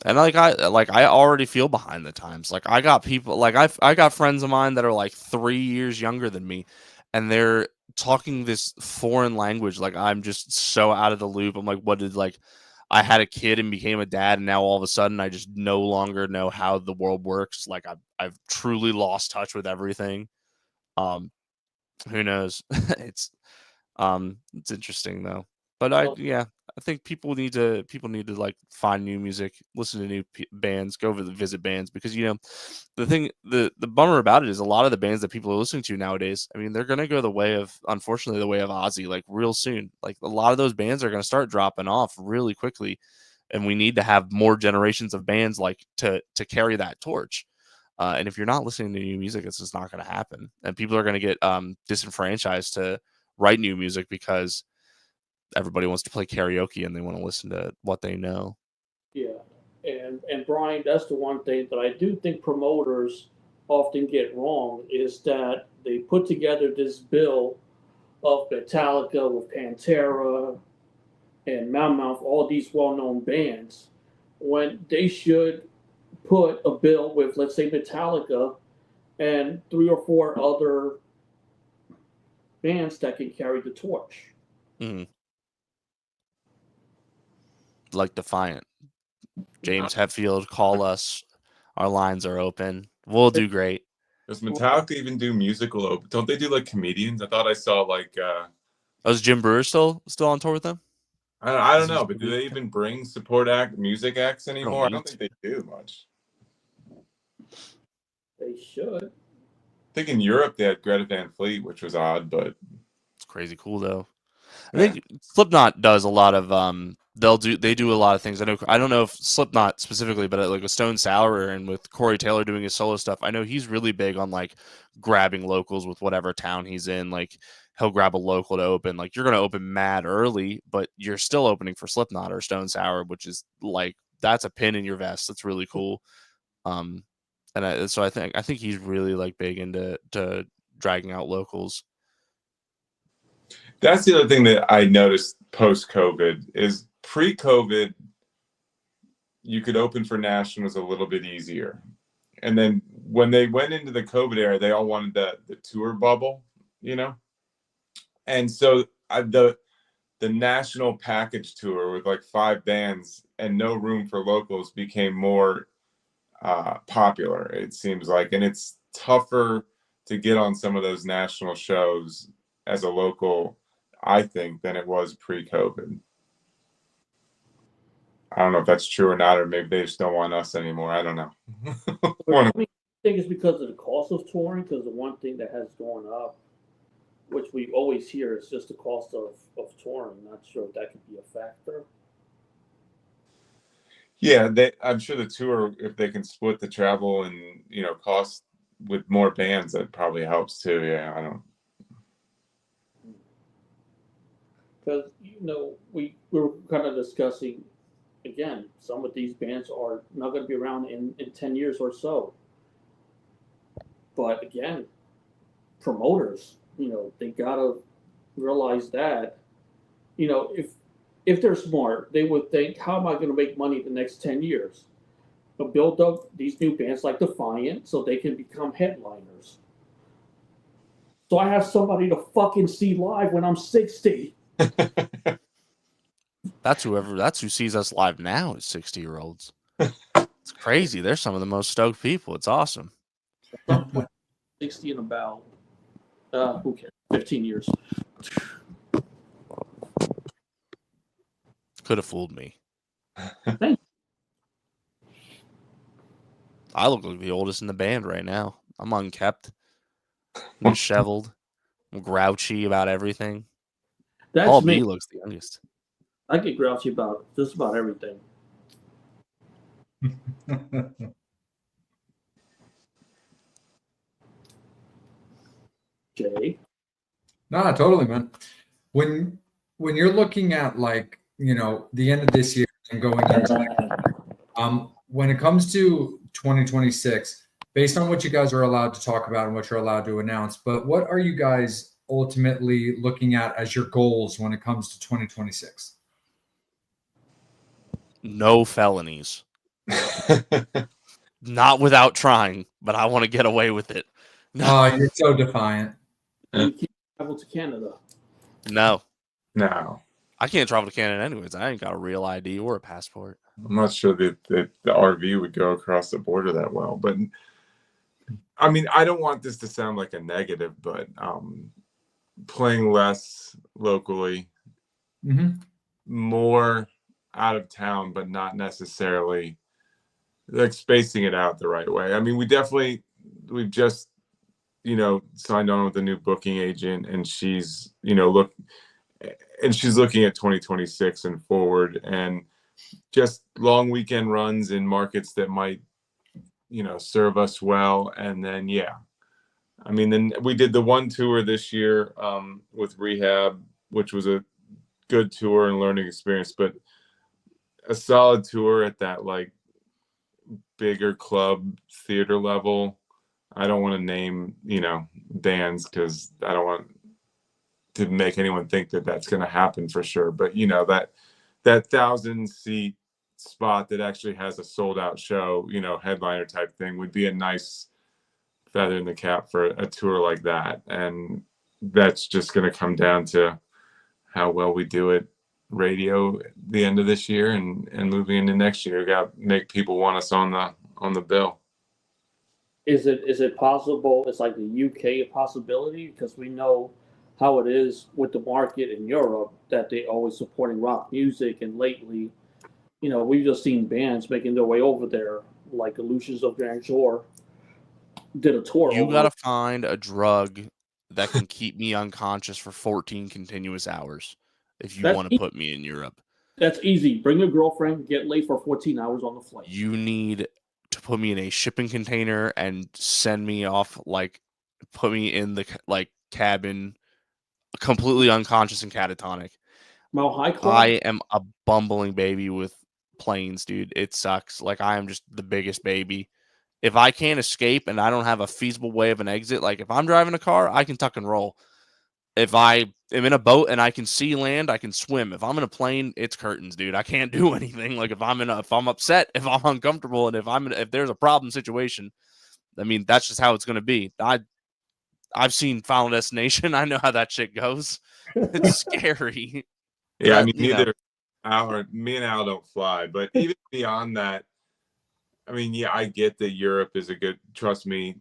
And I already feel behind the times. Like I got people like I got friends of mine that are like 3 years younger than me, and they're talking this foreign language. Like I'm just so out of the loop. I'm like, what did like I had a kid and became a dad, and now all of a sudden I just no longer know how the world works. Like I've truly lost touch with everything. Um, who knows? It's interesting though. But I think people need to like find new music, listen to new bands, visit bands because the bummer about it is a lot of the bands that people are listening to nowadays. I mean, they're gonna go unfortunately the way of Ozzy like real soon. Like a lot of those bands are gonna start dropping off really quickly, and we need to have more generations of bands like to carry that torch. And if you're not listening to new music, it's just not going to happen. And people are going to get disenfranchised to write new music because everybody wants to play karaoke and they want to listen to what they know. Yeah. And Brian, that's the one thing that I do think promoters often get wrong is that they put together this bill of Metallica with Pantera and Mouth, all these well-known bands, when they should put a bill with, let's say, Metallica and 3 or 4 other bands that can carry the torch. Mm. Like Defiant. James Hetfield, call us. Our lines are open. We'll do great. does Metallica even do musical open? Don't they do like comedians? I thought I saw like Is Jim Brewer still on tour with them? I don't know, but do they even bring music acts anymore? I don't think they do much. They should. I think in Europe they had Greta Van Fleet, which was odd, but it's crazy cool though. I think Slipknot does a lot of they do a lot of things. I don't know if Slipknot specifically, but like with Stone Sour and with Corey Taylor doing his solo stuff, I know he's really big on like grabbing locals with whatever town he's in. Like he'll grab a local to open. Like, you're going to open mad early, but you're still opening for Slipknot or Stone Sour, which is like, that's a pin in your vest. That's really cool. So I think he's really like big into dragging out locals. That's the other thing that I noticed post-COVID is pre-COVID, you could open for nationals a little bit easier. And then when they went into the COVID era, they all wanted the tour bubble, you know? And so the national package tour with like 5 bands and no room for locals became more popular, it seems like. And it's tougher to get on some of those national shows as a local, I think, than it was pre-COVID. I don't know if that's true or not, or maybe they just don't want us anymore. I don't know. I think it's because of the cost of touring, because the one thing that has gone up, which we always hear, is just the cost of touring. I'm not sure if that could be a factor. Yeah, I'm sure the tour, if they can split the travel and, you know, cost with more bands, that probably helps too. Yeah, I don't. Because, you know, we were kind of discussing, again, some of these bands are not going to be around in 10 years or so. But again, promoters, you know, they got to realize that, you know, if they're smart, they would think, how am I going to make money the next 10 years? But build up these new bands like Defiant so they can become headliners. So I have somebody to fucking see live when I'm 60. That's who sees us live now is 60-year-olds. It's crazy. They're some of the most stoked people. It's awesome. 60 and about, who cares? 15 years. Could have fooled me. Thank I look like the oldest in the band right now. I'm unkept, I'm disheveled, I'm grouchy about everything. That's Paul me. B looks the youngest. I get grouchy about just about everything. Jay? Nah, totally, man. When you're looking at, like, you know, the end of this year and going into when it comes to 2026, based on what you guys are allowed to talk about and what you're allowed to announce, but what are you guys ultimately looking at as your goals when it comes to 2026? No felonies. Not without trying, but I want to get away with it. No, you're so defiant. You can't travel to Canada. No. No. I can't travel to Canada anyways. I ain't got a real ID or a passport. I'm not sure that the RV would go across the border that well. But, I mean, I don't want this to sound like a negative, but playing less locally, more out of town, but not necessarily like spacing it out the right way. I mean, we've just, you know, signed on with a new booking agent, and she's, you know, she's looking at 2026 and forward, and just long weekend runs in markets that might, you know, serve us well. And then, yeah, I mean, then we did the one tour this year with Rehab, which was a good tour and learning experience, but a solid tour at that like bigger club theater level. I don't want to name, you know, bands because I don't want to make anyone think that that's going to happen for sure. But, you know, that 1,000-seat spot that actually has a sold out show, you know, headliner type thing would be a nice feather in the cap for a tour like that. And that's just going to come down to how well we do it radio at the end of this year and moving into next year. Got to make people want us on the bill. Is it possible? It's like the UK a possibility, because we know how it is with the market in Europe that they always supporting rock music, and lately, you know, we've just seen bands making their way over there, like Illusions of Grandeur did a tour. You gotta find a drug that can keep me unconscious for 14 continuous hours if you want to put me in Europe. That's easy. Bring a girlfriend, get laid for 14 hours on the flight. You need to put me in a shipping container and send me off, like, put me in the like cabin completely unconscious and catatonic. Mile High Club. I am a bumbling baby with planes, dude. It sucks. Like, I am just the biggest baby. If I can't escape and I don't have a feasible way of an exit, like if I'm driving a car, I can tuck and roll. If I am in a boat and I can see land, I can swim. If I'm in a plane, it's curtains, dude. I can't do anything. Like if I'm upset, if I'm uncomfortable, and if there's a problem situation, I mean, that's just how it's going to be. I've seen Final Destination. I know how that shit goes. It's scary. Yeah, I That, mean, you know, neither Al or me and Al don't fly, but even beyond that, I mean, yeah, I get that Europe is a good. Trust me,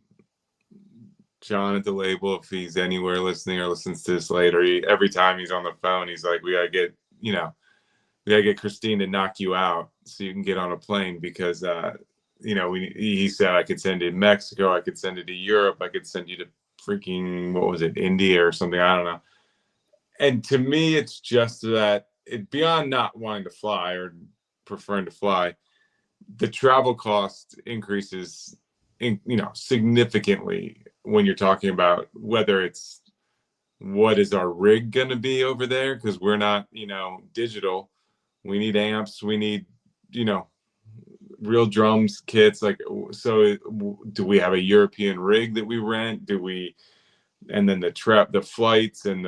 John at the label, if he's anywhere listening or listens to this later, every time he's on the phone, he's like, we gotta get Christine to knock you out so you can get on a plane because he said I could send it to Mexico, I could send it to Europe, I could send you to freaking, what was it, India or something, I don't know. And to me, it's just that beyond not wanting to fly or preferring to fly, the travel cost increases significantly when you're talking about whether it's what is our rig going to be over there, because we're not digital. We need amps, we need real drums kits, like, so do we have a European rig that we rent? And then the flights, and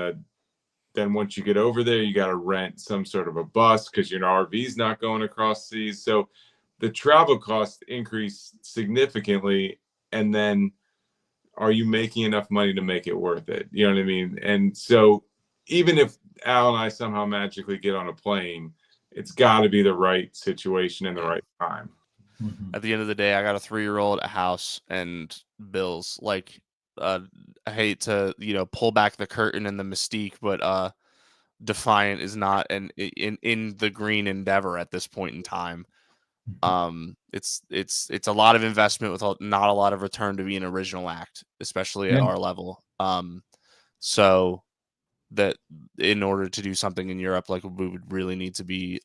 then once you get over there, you got to rent some sort of a bus because your RV's not going across seas. So the travel costs increase significantly. And then are you making enough money to make it worth it? You know what I mean? And so even if Al and I somehow magically get on a plane, it's got to be the right situation and the right time. At the end of the day, I got a 3-year-old, a house, and bills. Like, I hate to, pull back the curtain and the mystique, but Defiant is not in the green endeavor at this point in time. It's a lot of investment with not a lot of return to be an original act, especially at our level. So that in order to do something in Europe, like, we would really need to be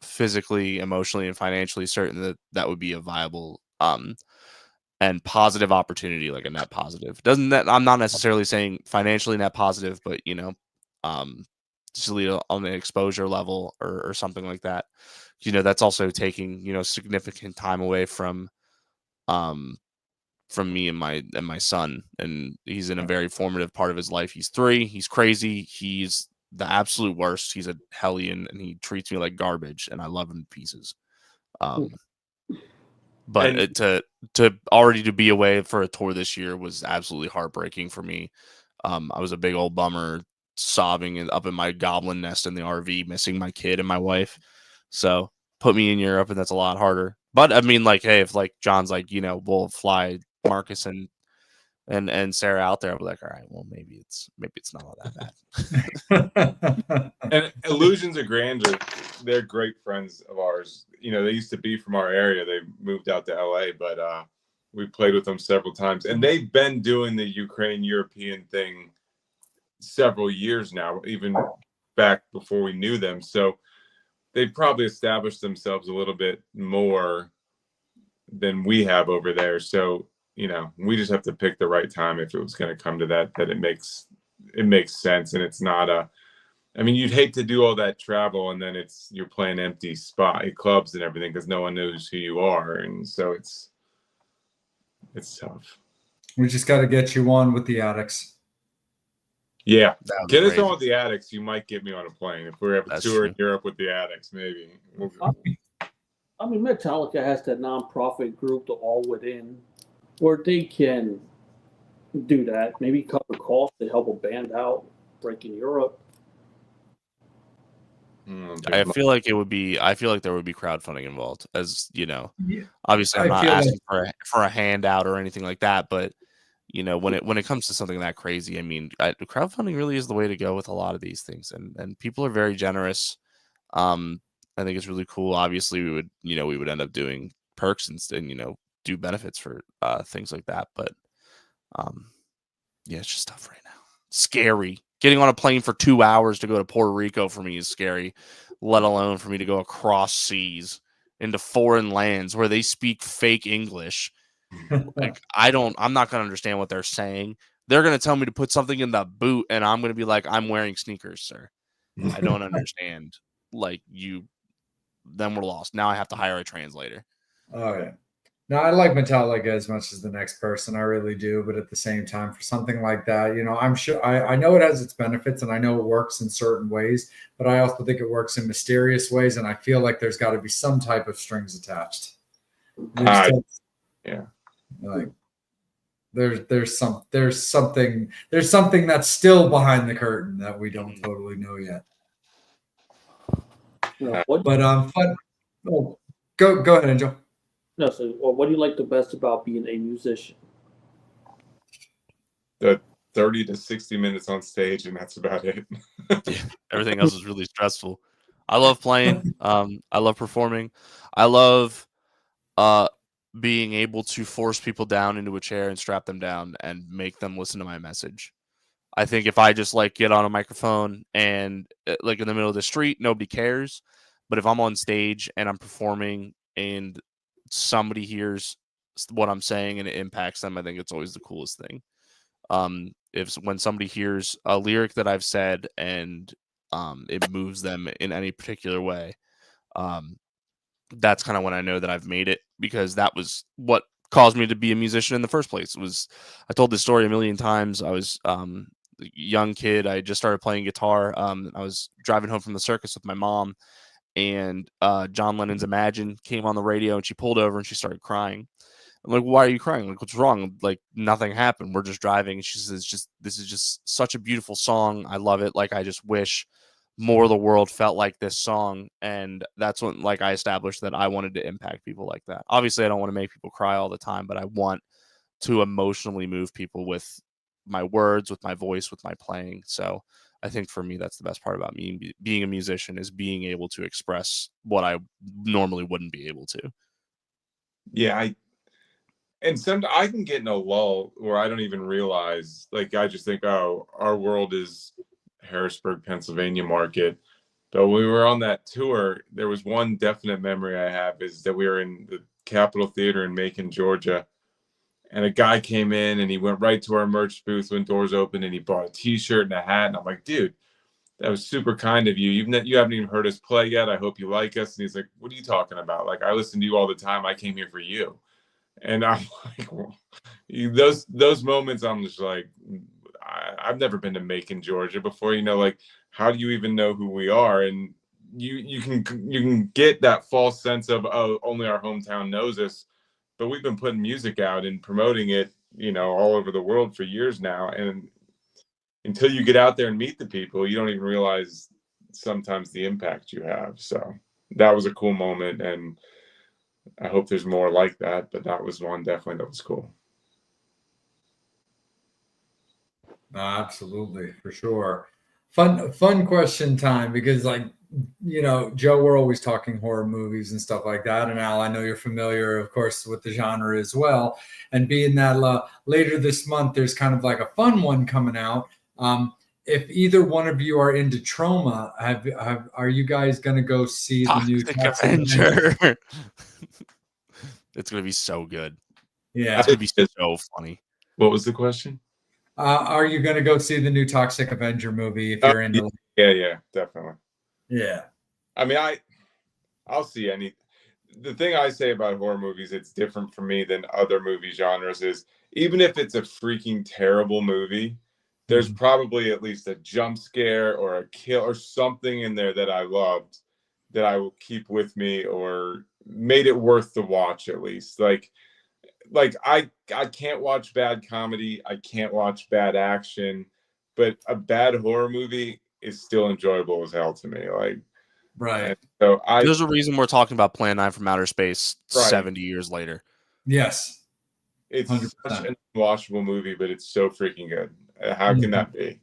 physically, emotionally, and financially certain that would be a viable and positive opportunity, like a net positive. Doesn't that, I'm not necessarily saying financially net positive, but just lead on the exposure level or something like that. That's also taking significant time away from me and my son, and he's in a very formative part of his life. He's 3. He's crazy. He's the absolute worst. He's a hellion, and he treats me like garbage, and I love him to pieces. But to already to be away for a tour this year was absolutely heartbreaking for me. I was a big old bummer, sobbing up in my goblin nest in the RV, missing my kid and my wife. So put me in Europe, and that's a lot harder. But I mean, like, hey, if like John's like, we'll fly Marcus and Sarah out there, I'll be like, all right, well, maybe it's not all that bad. And Illusions of Grandeur, they're great friends of ours. They used to be from our area. They moved out to LA, but we played with them several times, and they've been doing the Ukraine European thing several years now, even back before we knew them. So they've probably established themselves a little bit more than we have over there. So we just have to pick the right time if it was going to come to that it makes sense. And it's not you'd hate to do all that travel and then you're playing empty clubs and everything because no one knows who you are. And so it's tough. We just got to get you on with the Addicts. Yeah. Get us on with the Addicts. You might get me on a plane. If we have a tour in Europe with the Addicts, maybe. I mean, Metallica has that nonprofit group, the All Within, where they can do that. Maybe cover costs to help a band out, break in Europe. I feel like there would be crowdfunding involved, as obviously I'm not asking for a handout or anything like that, but when it comes to something that crazy, I mean, crowdfunding really is the way to go with a lot of these things, and people are very generous. I think it's really cool. Obviously, we would end up doing perks and do benefits for things like that, but yeah, it's just tough right now. Scary. Getting on a plane for 2 hours to go to Puerto Rico for me is scary, let alone for me to go across seas into foreign lands where they speak fake English. Like, I'm not going to understand what they're saying. they're going to tell me to put something in the boot, and I'm going to be like, I'm wearing sneakers, sir. I don't understand. Like, then we're lost. Now I have to hire a translator. Oh yeah. No, I like Metallica as much as the next person. I really do. But at the same time, for something like that, I'm sure I know it has its benefits and I know it works in certain ways, but I also think it works in mysterious ways. And I feel like there's got to be some type of strings attached. Yeah. Like there's something that's still behind the curtain that we don't totally know yet. Fun. Oh, go ahead, Angel. No, so what do you like the best about being a musician? The 30 to 60 minutes on stage, and that's about it. Yeah, everything else is really stressful. I love playing. I love performing. I love being able to force people down into a chair and strap them down and make them listen to my message. I think if I just like get on a microphone and like in the middle of the street, nobody cares. But if I'm on stage and I'm performing and somebody hears what I'm saying and it impacts them, I think it's always the coolest thing. When somebody hears a lyric that I've said and it moves them in any particular way, that's kind of when I know that I've made it, because that was what caused me to be a musician in the first place. I told this story a million times. I was a young kid. I just started playing guitar. I was driving home from the circus with my mom, and John Lennon's Imagine came on the radio, and she pulled over and she started crying. I'm like, why are you crying? Like, what's wrong? Like, nothing happened. We're just driving. And she says, this is just such a beautiful song. I love it. Like, I just wish more of the world felt like this song. And that's when, like, I established that I wanted to impact people like that. Obviously, I don't want to make people cry all the time, but I want to emotionally move people with my words, with my voice, with my playing. So I think for me, that's the best part about me being a musician, is being able to express what I normally wouldn't be able to. Yeah, and I can get in a lull where I don't even realize, like, I just think, oh, our world is Harrisburg, Pennsylvania market. But when we were on that tour, there was one definite memory I have, is that we were in the Capitol Theater in Macon, Georgia. And a guy came in and he went right to our merch booth when doors opened, and he bought a t-shirt and a hat. And I'm like, dude, that was super kind of you. You haven't even heard us play yet. I hope you like us. And he's like, what are you talking about? Like, I listen to you all the time. I came here for you. And I'm like, well, those moments, I'm just like, I've never been to Macon, Georgia before. Like, how do you even know who we are? And you can get that false sense of, oh, only our hometown knows us. But we've been putting music out and promoting it, all over the world for years now. And until you get out there and meet the people, you don't even realize sometimes the impact you have. So that was a cool moment, and I hope there's more like that, but that was one definitely that was cool. Absolutely, for sure. Fun question time, because Joe, we're always talking horror movies and stuff like that. And Al, I know you're familiar, of course, with the genre as well. And being that later this month, there's kind of like a fun one coming out. If either one of you are into Trauma, are you guys going to go see the new Toxic Avenger? It's going to be so good. Yeah, it's going to be so funny. What was the question? Are you going to go see the new Toxic Avenger movie if you're into? Yeah, definitely. Yeah. I mean, I'll see any. The thing I say about horror movies, it's different for me than other movie genres, is even if it's a freaking terrible movie, there's probably at least a jump scare or a kill or something in there that I loved, that I will keep with me, or made it worth the watch at least. Like I can't watch bad comedy, I can't watch bad action, but a bad horror movie is still enjoyable as hell to me. Like, right. So there's a reason we're talking about Plan 9 from Outer Space 70 years later. Yes. It's 100%. Such an unwatchable movie, but it's so freaking good. How can that be?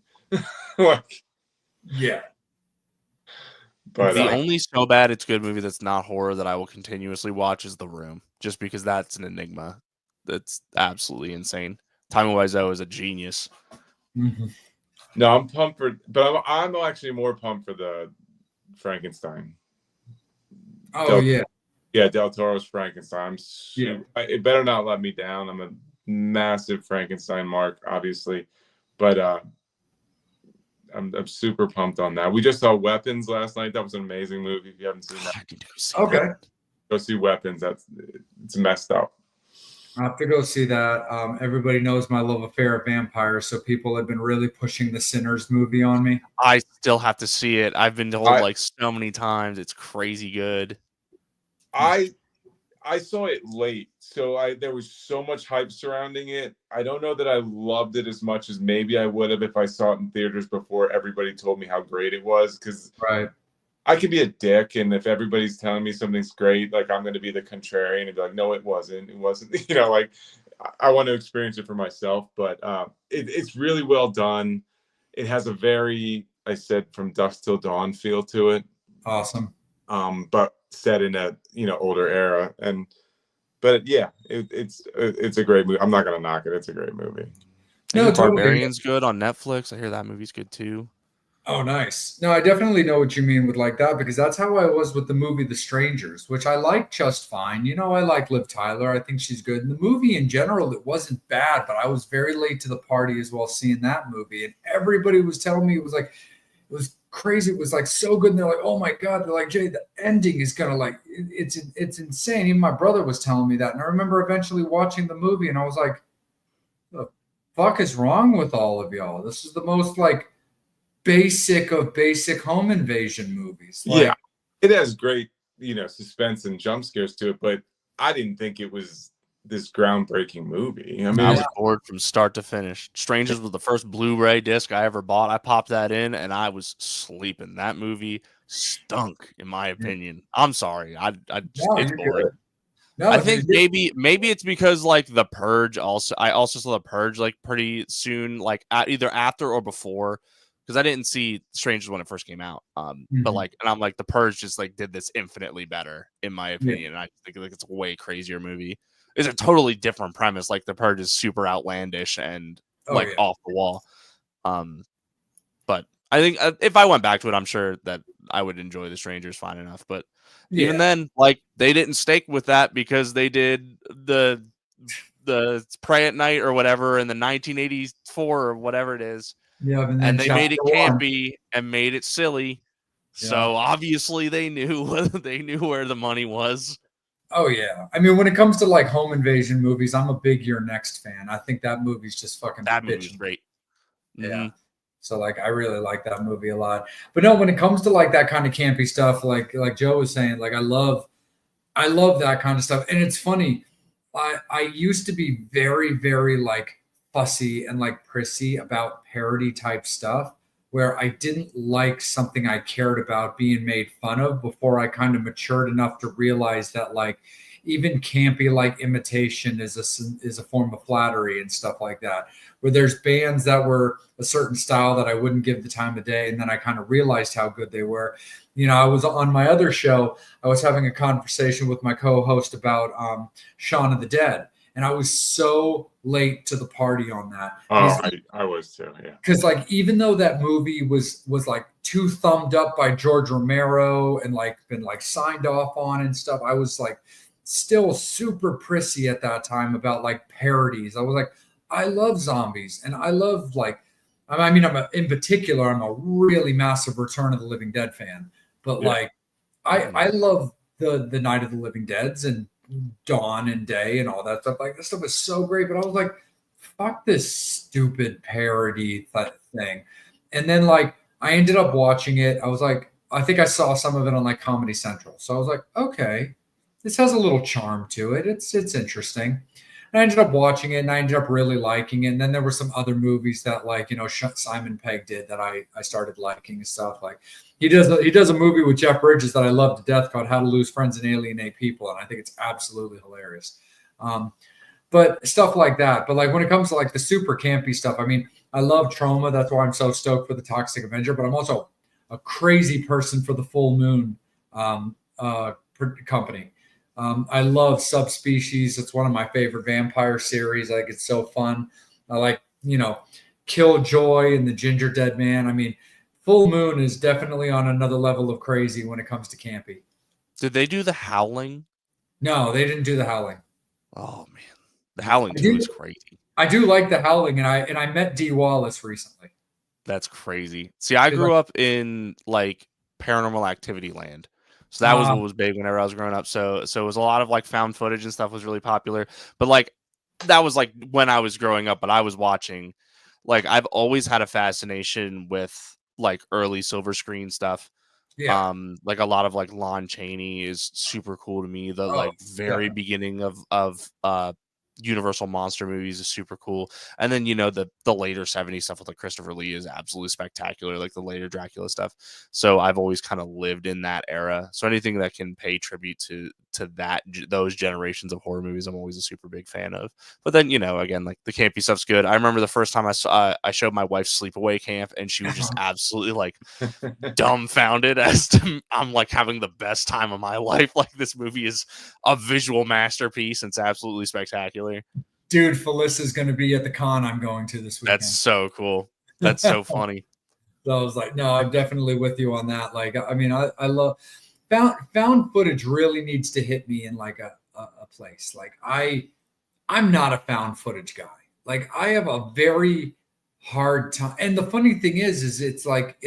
Yeah. But the only so bad it's good movie that's not horror that I will continuously watch is The Room, just because that's an enigma. That's absolutely insane. Tommy Wiseau is a genius. Mm-hmm. No, I'm pumped but I'm actually more pumped for the Frankenstein. Oh, yeah. Yeah, Del Toro's Frankenstein. It better not let me down. I'm a massive Frankenstein mark, obviously, but I'm super pumped on that. We just saw Weapons last night. That was an amazing movie. If you haven't seen that, I need to go see Okay. that. go see Weapons. It's messed up. I have to go see that. Everybody knows my love affair of vampires, so people have been really pushing the Sinners movie on me. I still have to see it. I've been told like so many times it's crazy good. I saw it late, so there was so much hype surrounding it. I don't know that I loved it as much as maybe I would have if I saw it in theaters before everybody told me how great it was. Because Right. I could be a dick, and if everybody's telling me something's great, like I'm going to be the contrarian and be like, no, it wasn't. It wasn't. Like I want to experience it for myself. But it's really well done. It has a very, I said, from dusk till dawn feel to it. Awesome. But set in a older era, but yeah, it's a great movie. I'm not gonna knock it. It's a great movie. No, totally. Barbarian's good on Netflix. I hear that movie's good too. Oh, nice. No, I definitely know what you mean with like that, because that's how I was with the movie The Strangers, which I like just fine. I like Liv Tyler. I think she's good. And the movie in general, it wasn't bad, but I was very late to the party as well seeing that movie. And everybody was telling me it was crazy. It was like so good. And they're like, oh my God. They're like, Jay, the ending is gonna it's insane. Even my brother was telling me that. And I remember eventually watching the movie and I was like, the fuck is wrong with all of y'all? This is the most like basic of basic home invasion movies. Yeah, it has great, suspense and jump scares to it, but I didn't think it was this groundbreaking movie. I mean, I was bored from start to finish. Strangers was the first Blu-ray disc I ever bought. I popped that in and I was sleeping. That movie stunk, in my opinion. I'm sorry. It's boring. No, I think maybe it's because like The Purge I also saw The Purge like pretty soon, like either after or before, because I didn't see Strangers when it first came out. But like, and I'm like, The Purge just like did this infinitely better, in my opinion. And I think like it's a way crazier movie. It's a totally different premise. Like The Purge is super outlandish and off the wall. But I think if I went back to it, I'm sure that I would enjoy The Strangers fine enough. But even then, like they didn't stake with that because they did the Pray at Night or whatever in the 1984 or whatever it is. Yeah, and they made it campy and made it silly. So obviously they knew where the money was. Oh yeah. I mean, when it comes to like home invasion movies, I'm a big Your Next fan. I think that movie's just fucking that movie's great. Mm-hmm. Yeah. So like I really like that movie a lot. But no, when it comes to like that kind of campy stuff, like Joe was saying, like I love that kind of stuff. And it's funny. I used to be very, very like fussy and like prissy about parody type stuff, where I didn't like something I cared about being made fun of before I kind of matured enough to realize that like even campy like imitation is a form of flattery and stuff like that. Where there's bands that were a certain style that I wouldn't give the time of day, and then I kind of realized how good they were. I was on my other show. I was having a conversation with my co-host about Shaun of the Dead. And I was so late to the party on that. Oh, I was too, yeah. Because like even though that movie was like too thumbed up by George Romero and like been like signed off on and stuff, I was like still super prissy at that time about like parodies. I was like, I love zombies and I love like, I mean, in particular, I'm a really massive Return of the Living Dead fan. But like, I love the Night of the Living Deads and Dawn and Day and all that stuff. Like, this stuff was so great. But I was like, fuck this stupid parody thing. And then like, I ended up watching it. I was like, I think I saw some of it on like Comedy Central. So I was like, okay, this has a little charm to it. It's interesting. And I ended up watching it and I ended up really liking it. And then there were some other movies that like, Simon Pegg did that I started liking and stuff. Like he does a movie with Jeff Bridges that I love to death called How to Lose Friends and Alienate People. And I think it's absolutely hilarious. But stuff like that. But like when it comes to like the super campy stuff, I mean, I love Trauma. That's why I'm so stoked for the Toxic Avenger. But I'm also a crazy person for the Full Moon company. I love Subspecies. It's one of my favorite vampire series. I think it's so fun. I like, Killjoy and the Ginger Dead Man. I mean, Full Moon is definitely on another level of crazy when it comes to campy. Did they do The Howling? No, they didn't do The Howling. Oh man, The Howling 2 is crazy. I do like The Howling, and I met Dee Wallace recently. That's crazy. See, I grew up in like Paranormal Activity land. So that was what was big whenever I was growing up. So it was a lot of like found footage and stuff was really popular. But like that was like when I was growing up, but I was watching, like, I've always had a fascination with like early silver screen stuff. Yeah. Like a lot of like Lon Chaney is super cool to me. The like very beginning of Universal monster movies is super cool. And then, you know, the later 70s stuff with like Christopher Lee is absolutely spectacular, like the later Dracula stuff. So I've always kind of lived in that era. So anything that can pay tribute to those generations of horror movies, I'm always a super big fan of. But then, you know, again, like the campy stuff's good. I remember the first time I showed my wife Sleepaway Camp, and she was just absolutely like dumbfounded as to I'm like having the best time of my life. Like this movie is a visual masterpiece, and it's absolutely spectacular. Dude, Felissa's going to be at the con I'm going to this weekend. That's so cool. That's so funny. So I was like, no, I'm definitely with you on that. Like, I mean, I love found footage really needs to hit me in like a place. Like I'm not a found footage guy. Like I have a very hard time. And the funny thing is it's like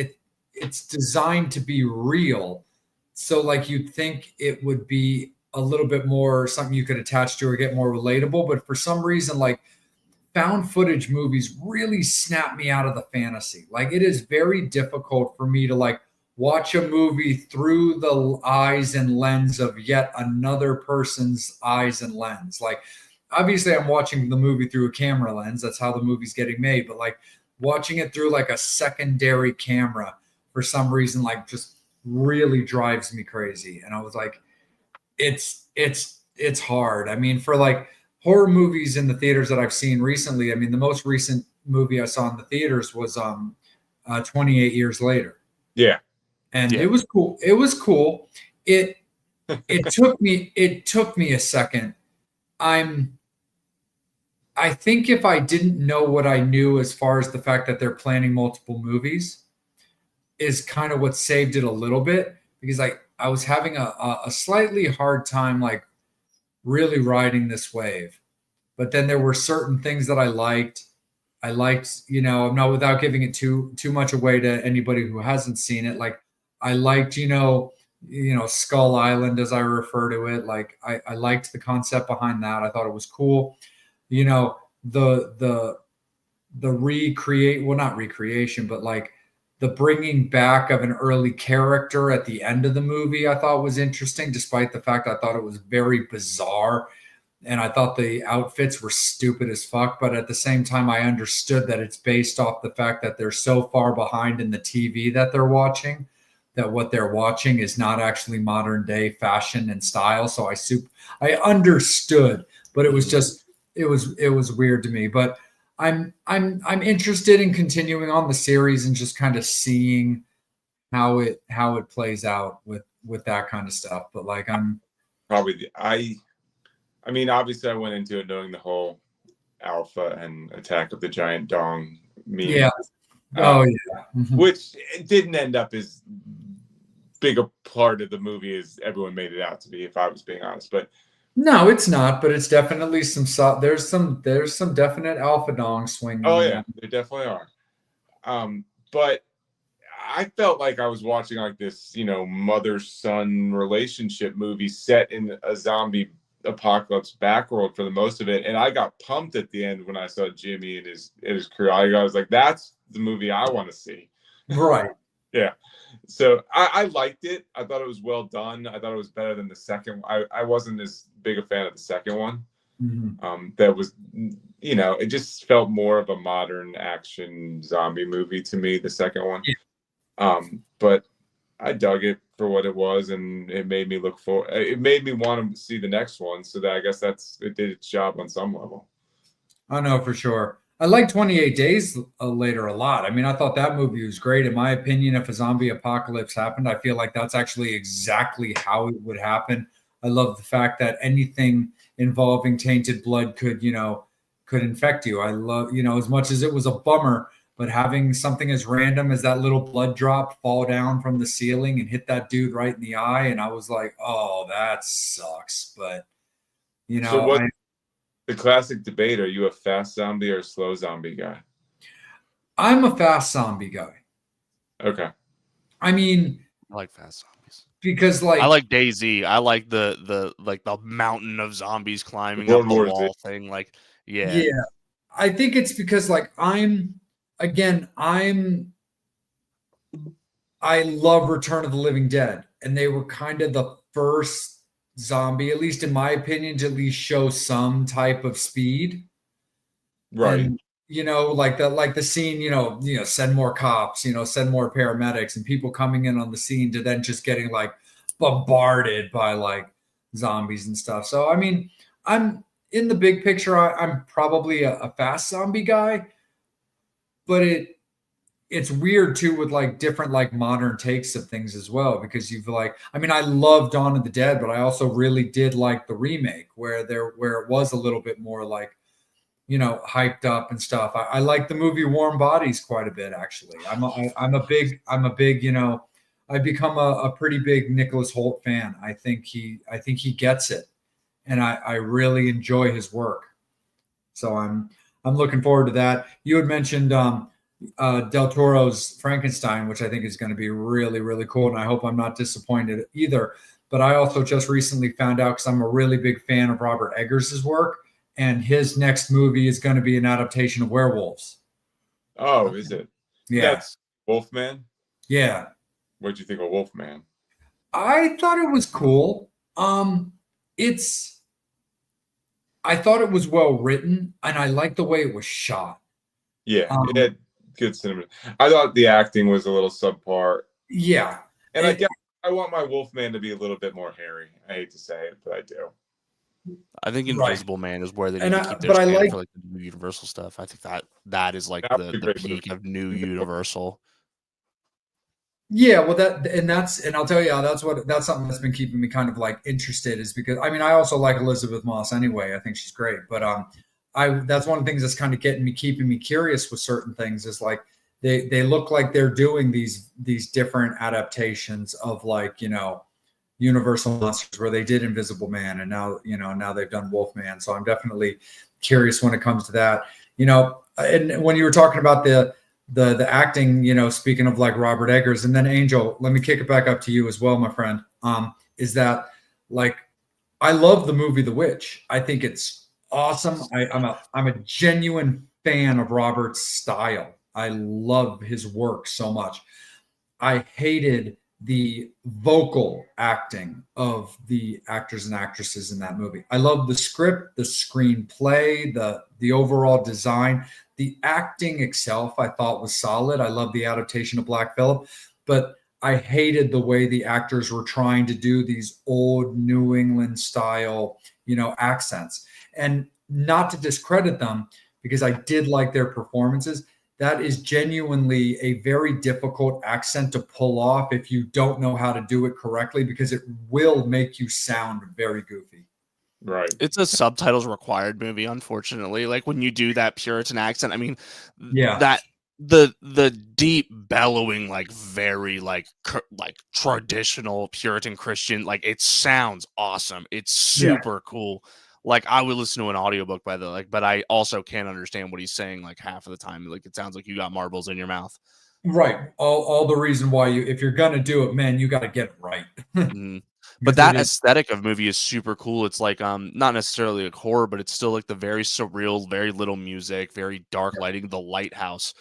it's designed to be real. So like you'd think it would be a little bit more something you could attach to or get more relatable. But for some reason, like found footage movies really snap me out of the fantasy. Like it is very difficult for me to like watch a movie through the eyes and lens of yet another person's eyes and lens. Like obviously I'm watching the movie through a camera lens. That's how the movie's getting made. But like watching it through like a secondary camera for some reason, like just really drives me crazy. And I was like, it's hard. I mean, for like horror movies in the theaters that I've seen recently, I mean, the most recent movie I saw in the theaters was 28 Years Later. Yeah. And it was cool. It was cool. It took me a second. I think if I didn't know what I knew as far as the fact that they're planning multiple movies is kind of what saved it a little bit, because like I was having a slightly hard time like really riding this wave. But then there were certain things that I liked. You know, I'm not, without giving it too much away to anybody who hasn't seen it. Like I liked, you know, Skull Island, as I refer to it. Like I liked the concept behind that. I thought it was cool. You know, the recreate, well, not recreation, but like the bringing back of an early character at the end of the movie, I thought was interesting, despite the fact I thought it was very bizarre. And I thought the outfits were stupid as fuck. But at the same time, I understood that it's based off the fact that they're so far behind in the TV that they're watching, that what they're watching is not actually modern day fashion and style. So I understood, but it was just, it was weird to me. But I'm interested in continuing on the series and just kind of seeing how it plays out with that kind of stuff. But like I mean, obviously, I went into it knowing the whole Alpha and Attack of the Giant Dong meme. Yeah. Oh, yeah. Mm-hmm. Which it didn't end up as big a part of the movie as everyone made it out to be, if I was being honest. But no, it's not. But it's definitely there's some definite Alpha Dong swing. Oh yeah, there definitely are. But I felt like I was watching like this, you know, mother-son relationship movie set in a zombie apocalypse backworld for the most of it, and I got pumped at the end when I saw Jimmy and his crew. I was like, that's the movie I want to see. Right. Yeah. So I liked it. I thought it was well done. I thought it was better than the second. I wasn't as big a fan of the second one. Mm-hmm. That was, you know, it just felt more of a modern action zombie movie to me, the second one. Yeah. But I dug it for what it was, and it made me it made me want to see the next one. So that I guess it did its job on some level. I know for sure. I like 28 Days Later a lot. I mean, I thought that movie was great. In my opinion, if a zombie apocalypse happened, I feel like that's actually exactly how it would happen. I love the fact that anything involving tainted blood could infect you. I love, as much as it was a bummer, but having something as random as that little blood drop fall down from the ceiling and hit that dude right in the eye. And I was like, oh, that sucks. But, So what the classic debate: are you a fast zombie or a slow zombie guy? I'm a fast zombie guy. Okay. I mean, I like fast zombies. because I like DayZ. I like the mountain of zombies climbing up World the War Z. wall thing. Like, yeah. yeah, I think it's because like I love Return of the Living Dead, and they were kind of the first zombie, at least in my opinion, to at least show some type of speed. Right. And like the scene, send more cops, send more paramedics, and people coming in on the scene to then just getting like bombarded by like zombies and stuff. So I mean, I'm in the big picture, I'm probably a fast zombie guy, but it's weird too with like different like modern takes of things as well, because you've like, I mean, I love Dawn of the Dead, but I also really did like the remake where it was a little bit more like, hyped up and stuff. I like the movie Warm Bodies quite a bit, actually. I'm a big, I've become a pretty big Nicholas Hoult fan. I think he gets it, and I really enjoy his work. So I'm looking forward to that. You had mentioned Del Toro's Frankenstein, which I think is going to be really, really cool, and I hope I'm not disappointed either. But I also just recently found out, because I'm a really big fan of Robert Eggers' work, and his next movie is going to be an adaptation of werewolves. Oh, is it? Yeah. That's Wolfman? Yeah. What'd you think of Wolfman? I thought it was cool. I thought it was well written, and I liked the way it was shot. Yeah, it had good cinema. I thought the acting was a little subpar. Yeah. And I guess I want my Wolfman to be a little bit more hairy. I hate to say it, but I do. I think Invisible Man is where they need to keep their but I standard like- for like the new Universal stuff. I think that is like That would be the great peak movie. of new Universal. Yeah, well, and I'll tell you, that's something that's been keeping me kind of like interested, is because I mean, I also like Elizabeth Moss anyway. I think she's great, but that's one of the things that's kind of keeping me curious with certain things, is like they look like they're doing these different adaptations of like, Universal monsters, where they did Invisible Man, and now they've done Wolfman. So I'm definitely curious when it comes to that. And when you were talking about the acting, speaking of like Robert Eggers, and then Angel, let me kick it back up to you as well, my friend. Is that like, I love the movie The Witch. I think it's awesome. I'm a genuine fan of Robert's style. I love his work so much. I hated the vocal acting of the actors and actresses in that movie. I love the script, the screenplay, the overall design. The acting itself I thought was solid. I love the adaptation of Black Phillip, but I hated the way the actors were trying to do these old New England style, accents. And not to discredit them, because I did like their performances, that is genuinely a very difficult accent to pull off if you don't know how to do it correctly, because it will make you sound very goofy. Right. It's a subtitles required movie, unfortunately. Like when you do that Puritan accent, I mean, Yeah. that the deep bellowing, like very like traditional Puritan Christian, like it sounds awesome. It's super cool. Like I would listen to an audiobook by but I also can't understand what he's saying like half of the time. Like it sounds like you got marbles in your mouth. Right. All the reason why if you're gonna do it, man, you got to get it right. But that aesthetic of movie is super cool. It's like not necessarily like horror, but it's still like the very surreal, very little music, very dark lighting, the lighthouse,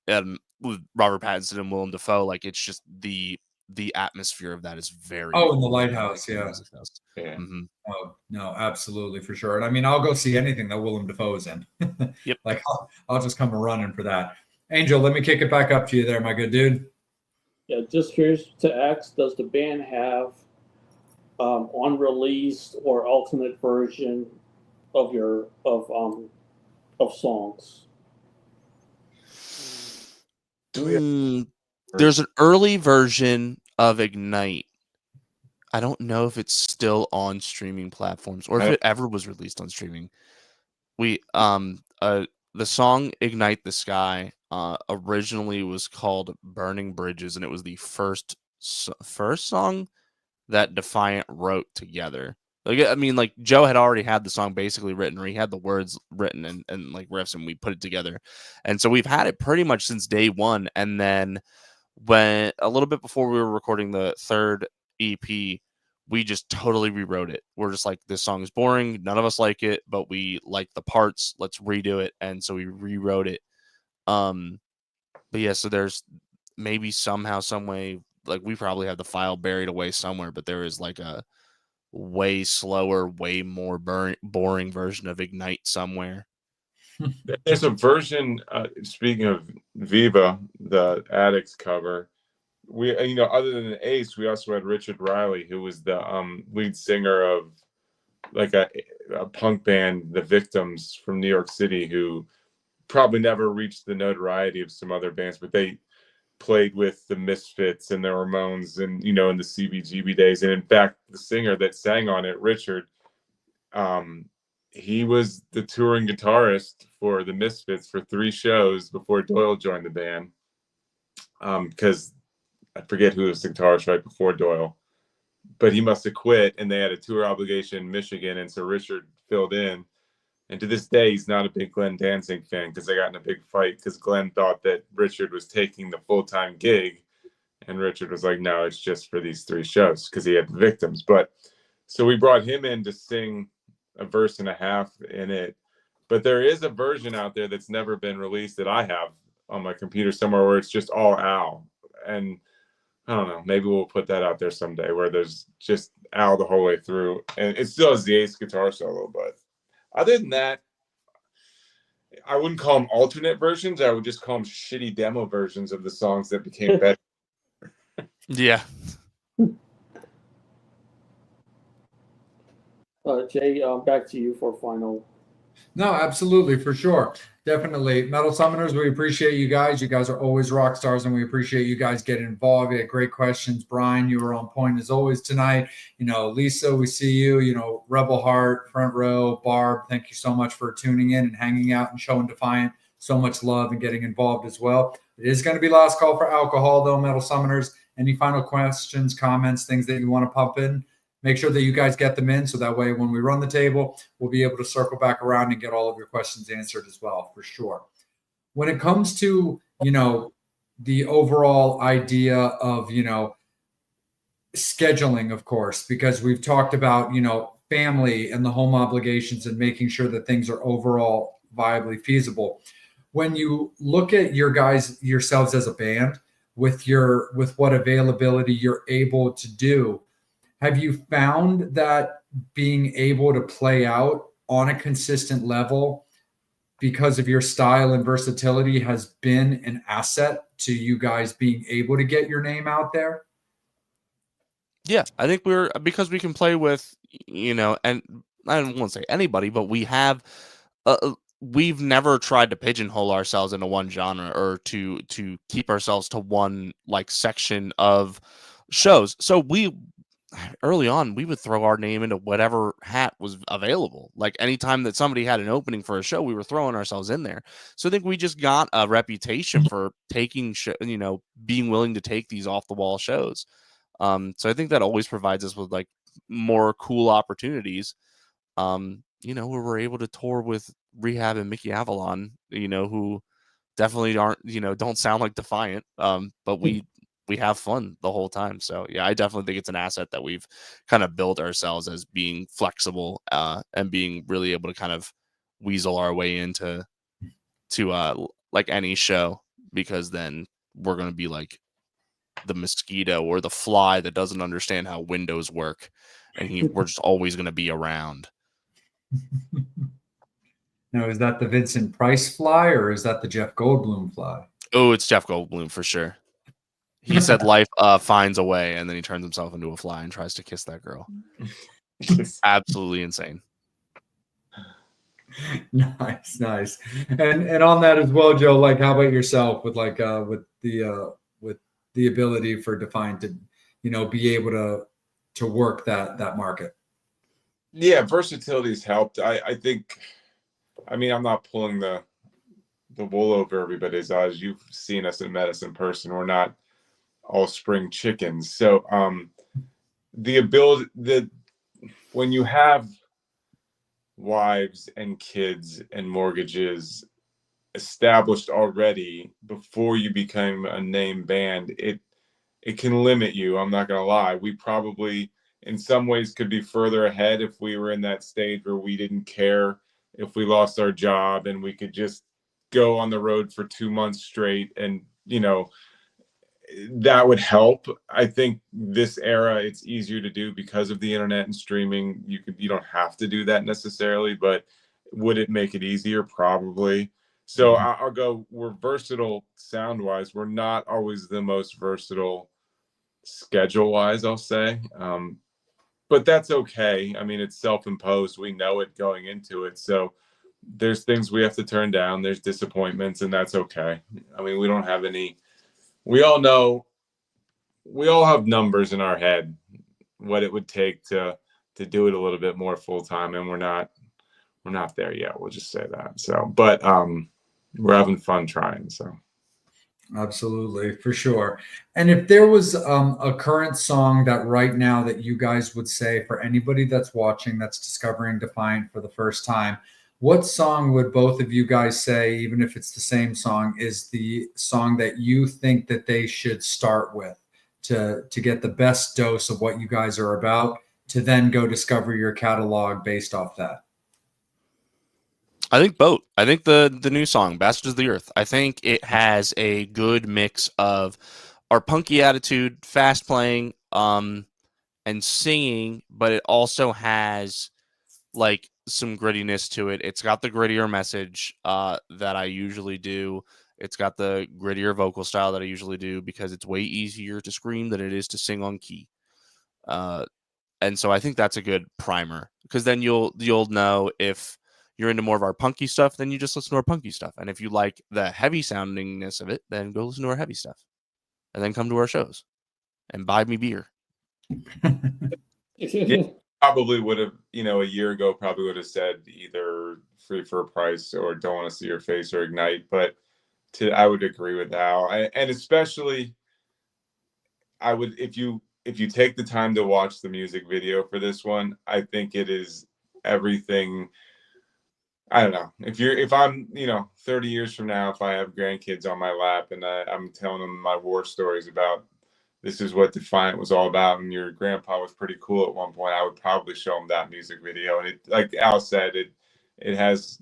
with Robert Pattinson and Willem Dafoe. Like it's just the atmosphere of that is very in the cool. lighthouse, yeah. Yeah. Mm-hmm. Oh no, absolutely, for sure. And I mean, I'll go see anything that Willem Dafoe is in. Yep. Like I'll just come running for that. Angel, let me kick it back up to you there, my good dude. Yeah, just curious to ask, does the band have unreleased or alternate version of songs? There's an early version of Ignite. I don't know if it's still on streaming platforms or if it ever was released on streaming. The song Ignite the Sky originally was called Burning Bridges, and it was the first song that Defiant wrote together. Like, I mean, like Joe had already had the song basically written, or he had the words written and like riffs, and we put it together. And so we've had it pretty much since day one. And then when a little bit before we were recording the third EP, we just totally rewrote it. We're just like, this song is boring. None of us like it, but we like the parts. Let's redo it. And so we rewrote it. But yeah, so there's maybe somehow, some way, like we probably have the file buried away somewhere, but there is like a way slower, way more boring version of Ignite somewhere. There's a version, speaking of Viva, the Addicts cover, we, other than Ace, we also had Richard Riley, who was the lead singer of like a punk band, The Victims from New York City, who probably never reached the notoriety of some other bands, but they played with the Misfits and the Ramones and, in the CBGB days. And in fact, the singer that sang on it, Richard, he was the touring guitarist for the Misfits for 3 shows before Doyle joined the band. Because I forget who was the guitarist right before Doyle, but he must have quit and they had a tour obligation in Michigan. And so Richard filled in. And to this day, he's not a big Glenn Danzig fan because they got in a big fight because Glenn thought that Richard was taking the full-time gig. And Richard was like, no, it's just for these 3 shows because he had the Victims. But so we brought him in to sing a verse and a half in it. But there is a version out there that's never been released that I have on my computer somewhere where it's just all Al. And I don't know, maybe we'll put that out there someday where there's just Al the whole way through. And it still has the Ace guitar solo, but other than that, I wouldn't call them alternate versions. I would just call them shitty demo versions of the songs that became better. Yeah. Jay, back to you for final. No, absolutely, for sure. Definitely. Metal Summoners, we appreciate you guys. You guys are always rock stars, and we appreciate you guys getting involved. You had great questions. Brian, you were on point as always tonight. Lisa, we see you. Rebel Heart, Front Row, Barb, thank you so much for tuning in and hanging out and showing Defiant so much love and getting involved as well. It is going to be last call for alcohol, though, Metal Summoners. Any final questions, comments, things that you want to pump in? Make sure that you guys get them in so that way when we run the table, we'll be able to circle back around and get all of your questions answered as well, for sure. When it comes to, the overall idea of, scheduling, of course, because we've talked about, family and the home obligations and making sure that things are overall viably feasible. When you look at yourselves as a band with what availability you're able to do, have you found that being able to play out on a consistent level because of your style and versatility has been an asset to you guys being able to get your name out there? Yeah, I think because we can play with, and I don't want to say anybody, but we've never tried to pigeonhole ourselves into one genre or to keep ourselves to one like section of shows. So early on, we would throw our name into whatever hat was available. Like anytime that somebody had an opening for a show, we were throwing ourselves in there. So I think we just got a reputation for taking, being willing to take these off the wall shows. So I think that always provides us with like more cool opportunities. Where we're able to tour with Rehab and Mickey Avalon, who definitely aren't, don't sound like Defiant. But we have fun the whole time. So yeah, I definitely think it's an asset that we've kind of built ourselves as being flexible and being really able to kind of weasel our way into like any show, because then we're going to be like the mosquito or the fly that doesn't understand how windows work, and we're just always going to be around. Now, is that the Vincent Price fly or is that the Jeff Goldblum fly? Oh, it's Jeff Goldblum for sure. He said life finds a way, and then he turns himself into a fly and tries to kiss that girl. Absolutely insane. Nice. And on that as well, Joe, like how about yourself with with the ability for Defiant to, be able to work that market? Yeah, versatility's helped. I think, I'm not pulling the wool over everybody's eyes. You've seen us and met us in person. We're not all spring chickens. So the when you have wives and kids and mortgages established already before you become a name band, it can limit you. I'm not gonna lie. We probably in some ways could be further ahead if we were in that stage where we didn't care if we lost our job and we could just go on the road for 2 months straight, and that would help. I think this era it's easier to do because of the internet and streaming. You don't have to do that necessarily, but would it make it easier? Probably. So I'll go, we're versatile sound wise. We're not always the most versatile schedule wise, I'll say. But that's okay. I mean, it's self-imposed. We know it going into it. So there's things we have to turn down. There's disappointments, and that's okay. I mean, we don't have any, we all know, we all have numbers in our head, what it would take to do it a little bit more full time. And we're not there yet. We'll just say that. So, but we're having fun trying. So. Absolutely, for sure. And if there was a current song that right now that you guys would say for anybody that's watching, that's discovering Defiant for the first time, what song would both of you guys say, even if it's the same song, is the song that you think that they should start with to get the best dose of what you guys are about, to then go discover your catalog based off that? I think Boat. I think the new song, Bastards of the Earth. I think it has a good mix of our punky attitude, fast playing, and singing, but it also has like some grittiness to it. It's got the grittier message that I usually do. It's got the grittier vocal style that I usually do because it's way easier to scream than it is to sing on key. And so I think that's a good primer, because then you'll know if you're into more of our punky stuff, then you just listen to our punky stuff. And if you like the heavy soundingness of it, then go listen to our heavy stuff. And then come to our shows and buy me beer. Yeah, probably would have, a year ago, probably would have said either Free for a Price or Don't Want to See Your Face or Ignite. But I would agree with Al. And especially, I would, if you take the time to watch the music video for this one, I think it is everything. I don't know, if I'm 30 years from now, if I have grandkids on my lap and I'm telling them my war stories about this is what Defiant was all about, and your grandpa was pretty cool at one point, I would probably show them that music video. And it, like Al said, it has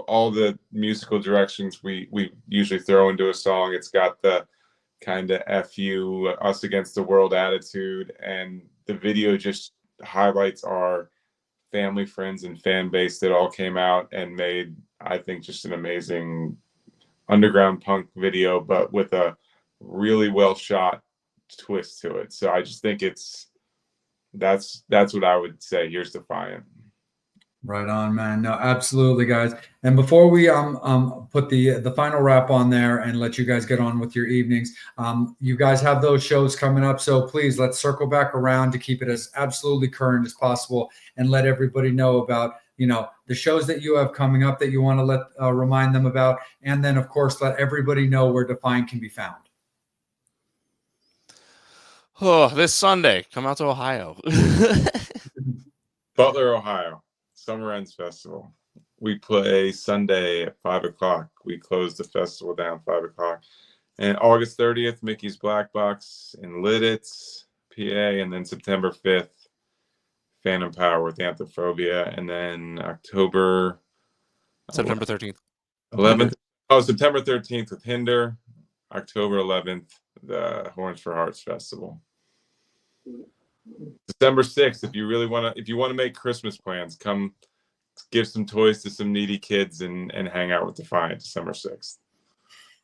all the musical directions we usually throw into a song. It's got the kind of F you, us against the world attitude, and the video just highlights our family, friends, and fan base that all came out and made, I think, just an amazing underground punk video, but with a really well shot twist to it. So I just think that's what I would say. Here's Defiant. Right on, man. No, absolutely, guys. And before we put the final wrap on there and let you guys get on with your evenings, you guys have those shows coming up. So please, let's circle back around to keep it as absolutely current as possible and let everybody know about the shows that you have coming up that you want to let remind them about, and then of course let everybody know where Defiant can be found. Oh, this Sunday, come out to Ohio. Butler, Ohio. Summer Ends Festival. We play Sunday at 5:00. We close the festival down 5:00. And August 30th, Mickey's Black Box in Lidditz, PA. And then September 5th, Phantom Power with Anthrophobia. And then September 13th. 11th. Oh, September 13th with Hinder. October 11th, the Horns for Hearts Festival. December 6th, if you want to make Christmas plans, come give some toys to some needy kids and hang out with Defiant. December 6th.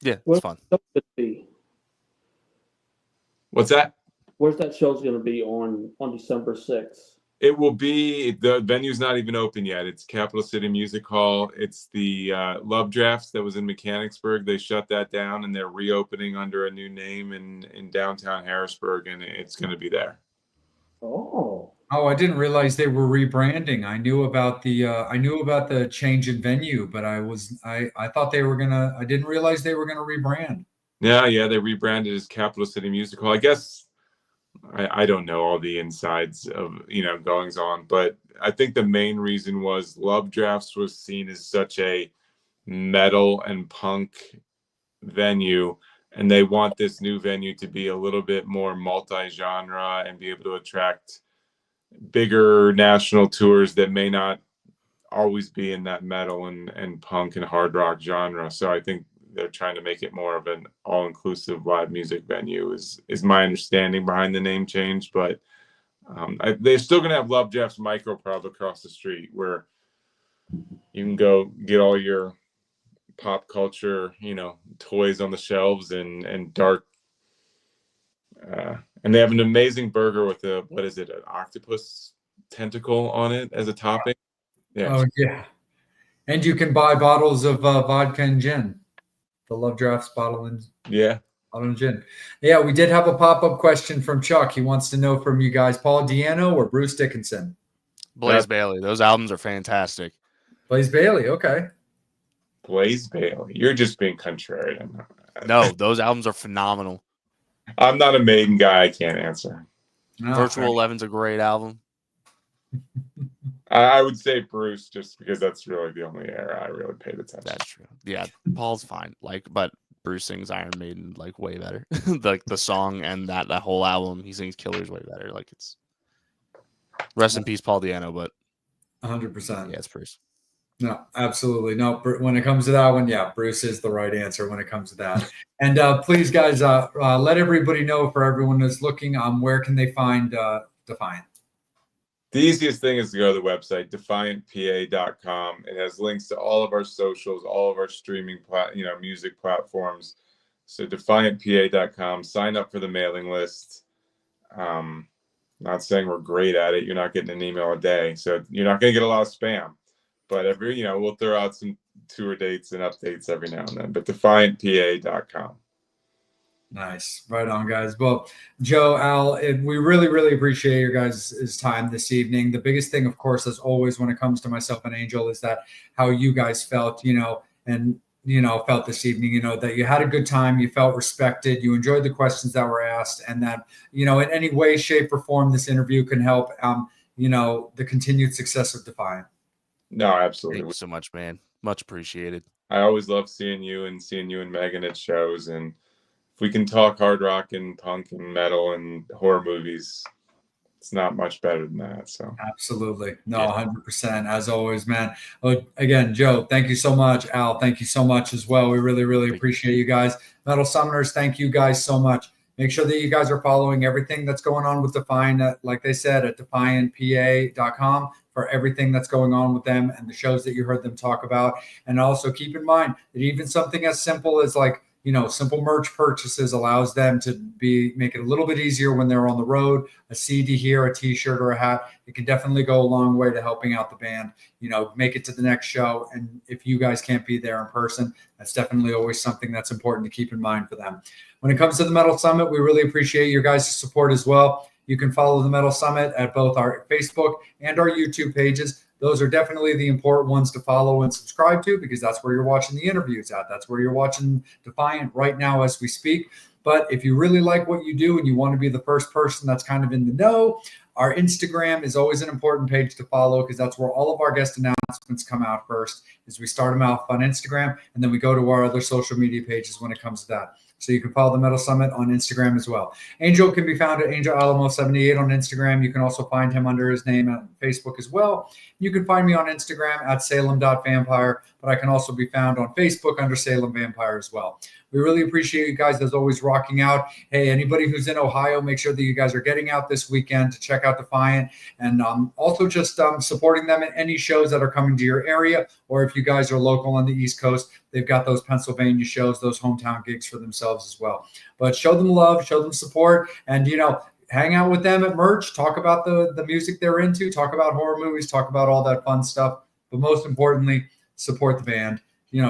Yeah, it's fun. What's that? Where's that show's going to be on December 6th? It will be, the venue's not even open yet. It's Capital City Music Hall. It's the Love Drafts that was in Mechanicsburg. They shut that down and they're reopening under a new name in downtown Harrisburg, and it's going to be there. Oh, I didn't realize they were rebranding. I knew about the change in venue, but I thought they were gonna. I didn't realize they were gonna rebrand. Yeah, they rebranded as Capital City Music Hall. I guess I don't know all the insides of, goings on, but I think the main reason was Love Drafts was seen as such a metal and punk venue, and they want this new venue to be a little bit more multi-genre and be able to attract bigger national tours that may not always be in that metal and punk and hard rock genre. So I think they're trying to make it more of an all-inclusive live music venue is my understanding behind the name change. But they're still going to have Love Jeff's Micro Pub across the street where you can go get all your pop culture, toys on the shelves and dark. And they have an amazing burger with what is it, an octopus tentacle on it as a topping. Yeah. Oh, yeah. And you can buy bottles of vodka and gin. The Love Drafts bottle and gin. Yeah, we did have a pop-up question from Chuck. He wants to know from you guys, Paul Di'Anno or Bruce Dickinson? Blaze Bailey. Those albums are fantastic. Blaze Bailey, okay. Blaze Bailey. You're just being contrarian. No, those albums are phenomenal. I'm not a Maiden guy. I can't answer. No, Virtual 11's a great album. I would say Bruce, just because that's really the only era I really paid attention. That's true. Yeah, Paul's fine. But Bruce sings Iron Maiden way better. Like the song and that whole album, he sings Killers way better. Like it's rest in peace, Paul Di'Anno. But 100%. Yeah, it's Bruce. No, absolutely. No, when it comes to that one, yeah, Bruce is the right answer when it comes to that. And please, guys, let everybody know, for everyone that's looking, where can they find Defiant? The easiest thing is to go to the website, defiantpa.com. It has links to all of our socials, all of our streaming, music platforms. So defiantpa.com. Sign up for the mailing list. Not saying we're great at it. You're not getting an email a day, so you're not going to get a lot of spam. But we'll throw out some tour dates and updates every now and then. But defiantpa.com. Nice. Right on, guys. Well, Joe, Al, we really, really appreciate your guys' time this evening. The biggest thing, of course, as always, when it comes to myself and Angel, is that how you guys felt, felt this evening, that you had a good time, you felt respected, you enjoyed the questions that were asked, and that, in any way, shape, or form, this interview can help, the continued success of Defiant. No, absolutely. Thank you so much, man. Much appreciated. I always love seeing you and Megan at shows, and we can talk hard rock and punk and metal and horror movies. It's not much better than that. So absolutely. No, 100%. As always, man. Again, Joe, thank you so much. Al, thank you so much as well. We really, really appreciate you guys. Metal Summoners, thank you guys so much. Make sure that you guys are following everything that's going on with Defiant, like they said, at defiantpa.com for everything that's going on with them and the shows that you heard them talk about. And also keep in mind that even something as simple as simple merch purchases allows them to make it a little bit easier when they're on the road. A CD here, a t-shirt, or a hat, it can definitely go a long way to helping out the band, make it to the next show. And if you guys can't be there in person, that's definitely always something that's important to keep in mind for them. When it comes to the Metal Summit, we really appreciate your guys' support as well. You can follow the Metal Summit at both our Facebook and our YouTube pages. Those are definitely the important ones to follow and subscribe to, because that's where you're watching the interviews at. That's where you're watching Defiant right now as we speak. But if you really like what you do and you want to be the first person that's kind of in the know, our Instagram is always an important page to follow, because that's where all of our guest announcements come out first, is we start them out on Instagram, and then we go to our other social media pages when it comes to that. So you can follow the Metal Summit on Instagram as well. Angel can be found at Angel Alamo 78 on Instagram. You can also find him under his name on Facebook as well. You can find me on Instagram at Salem.vampire, but I can also be found on Facebook under Salem Vampire as well. We really appreciate you guys, as always, rocking out. Hey, anybody who's in Ohio, make sure that you guys are getting out this weekend to check out Defiant, and also just supporting them at any shows that are coming to your area. Or if you guys are local on the East Coast, they've got those Pennsylvania shows, those hometown gigs for themselves as well. But show them love, show them support, and, hang out with them at merch, talk about the music they're into, talk about horror movies, talk about all that fun stuff. But most importantly, support the band.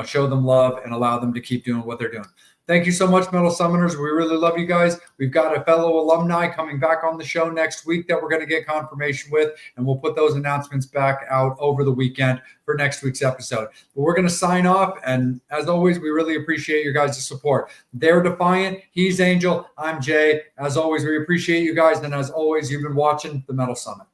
show them love and allow them to keep doing what they're doing. Thank you so much, Metal Summoners. We really love you guys. We've got a fellow alumni coming back on the show next week that we're going to get confirmation with, and we'll put those announcements back out over the weekend for next week's episode. But we're going to sign off, and as always, we really appreciate your guys' support. They're Defiant. He's Angel. I'm Jay. As always, we appreciate you guys, and as always, you've been watching the Metal Summit.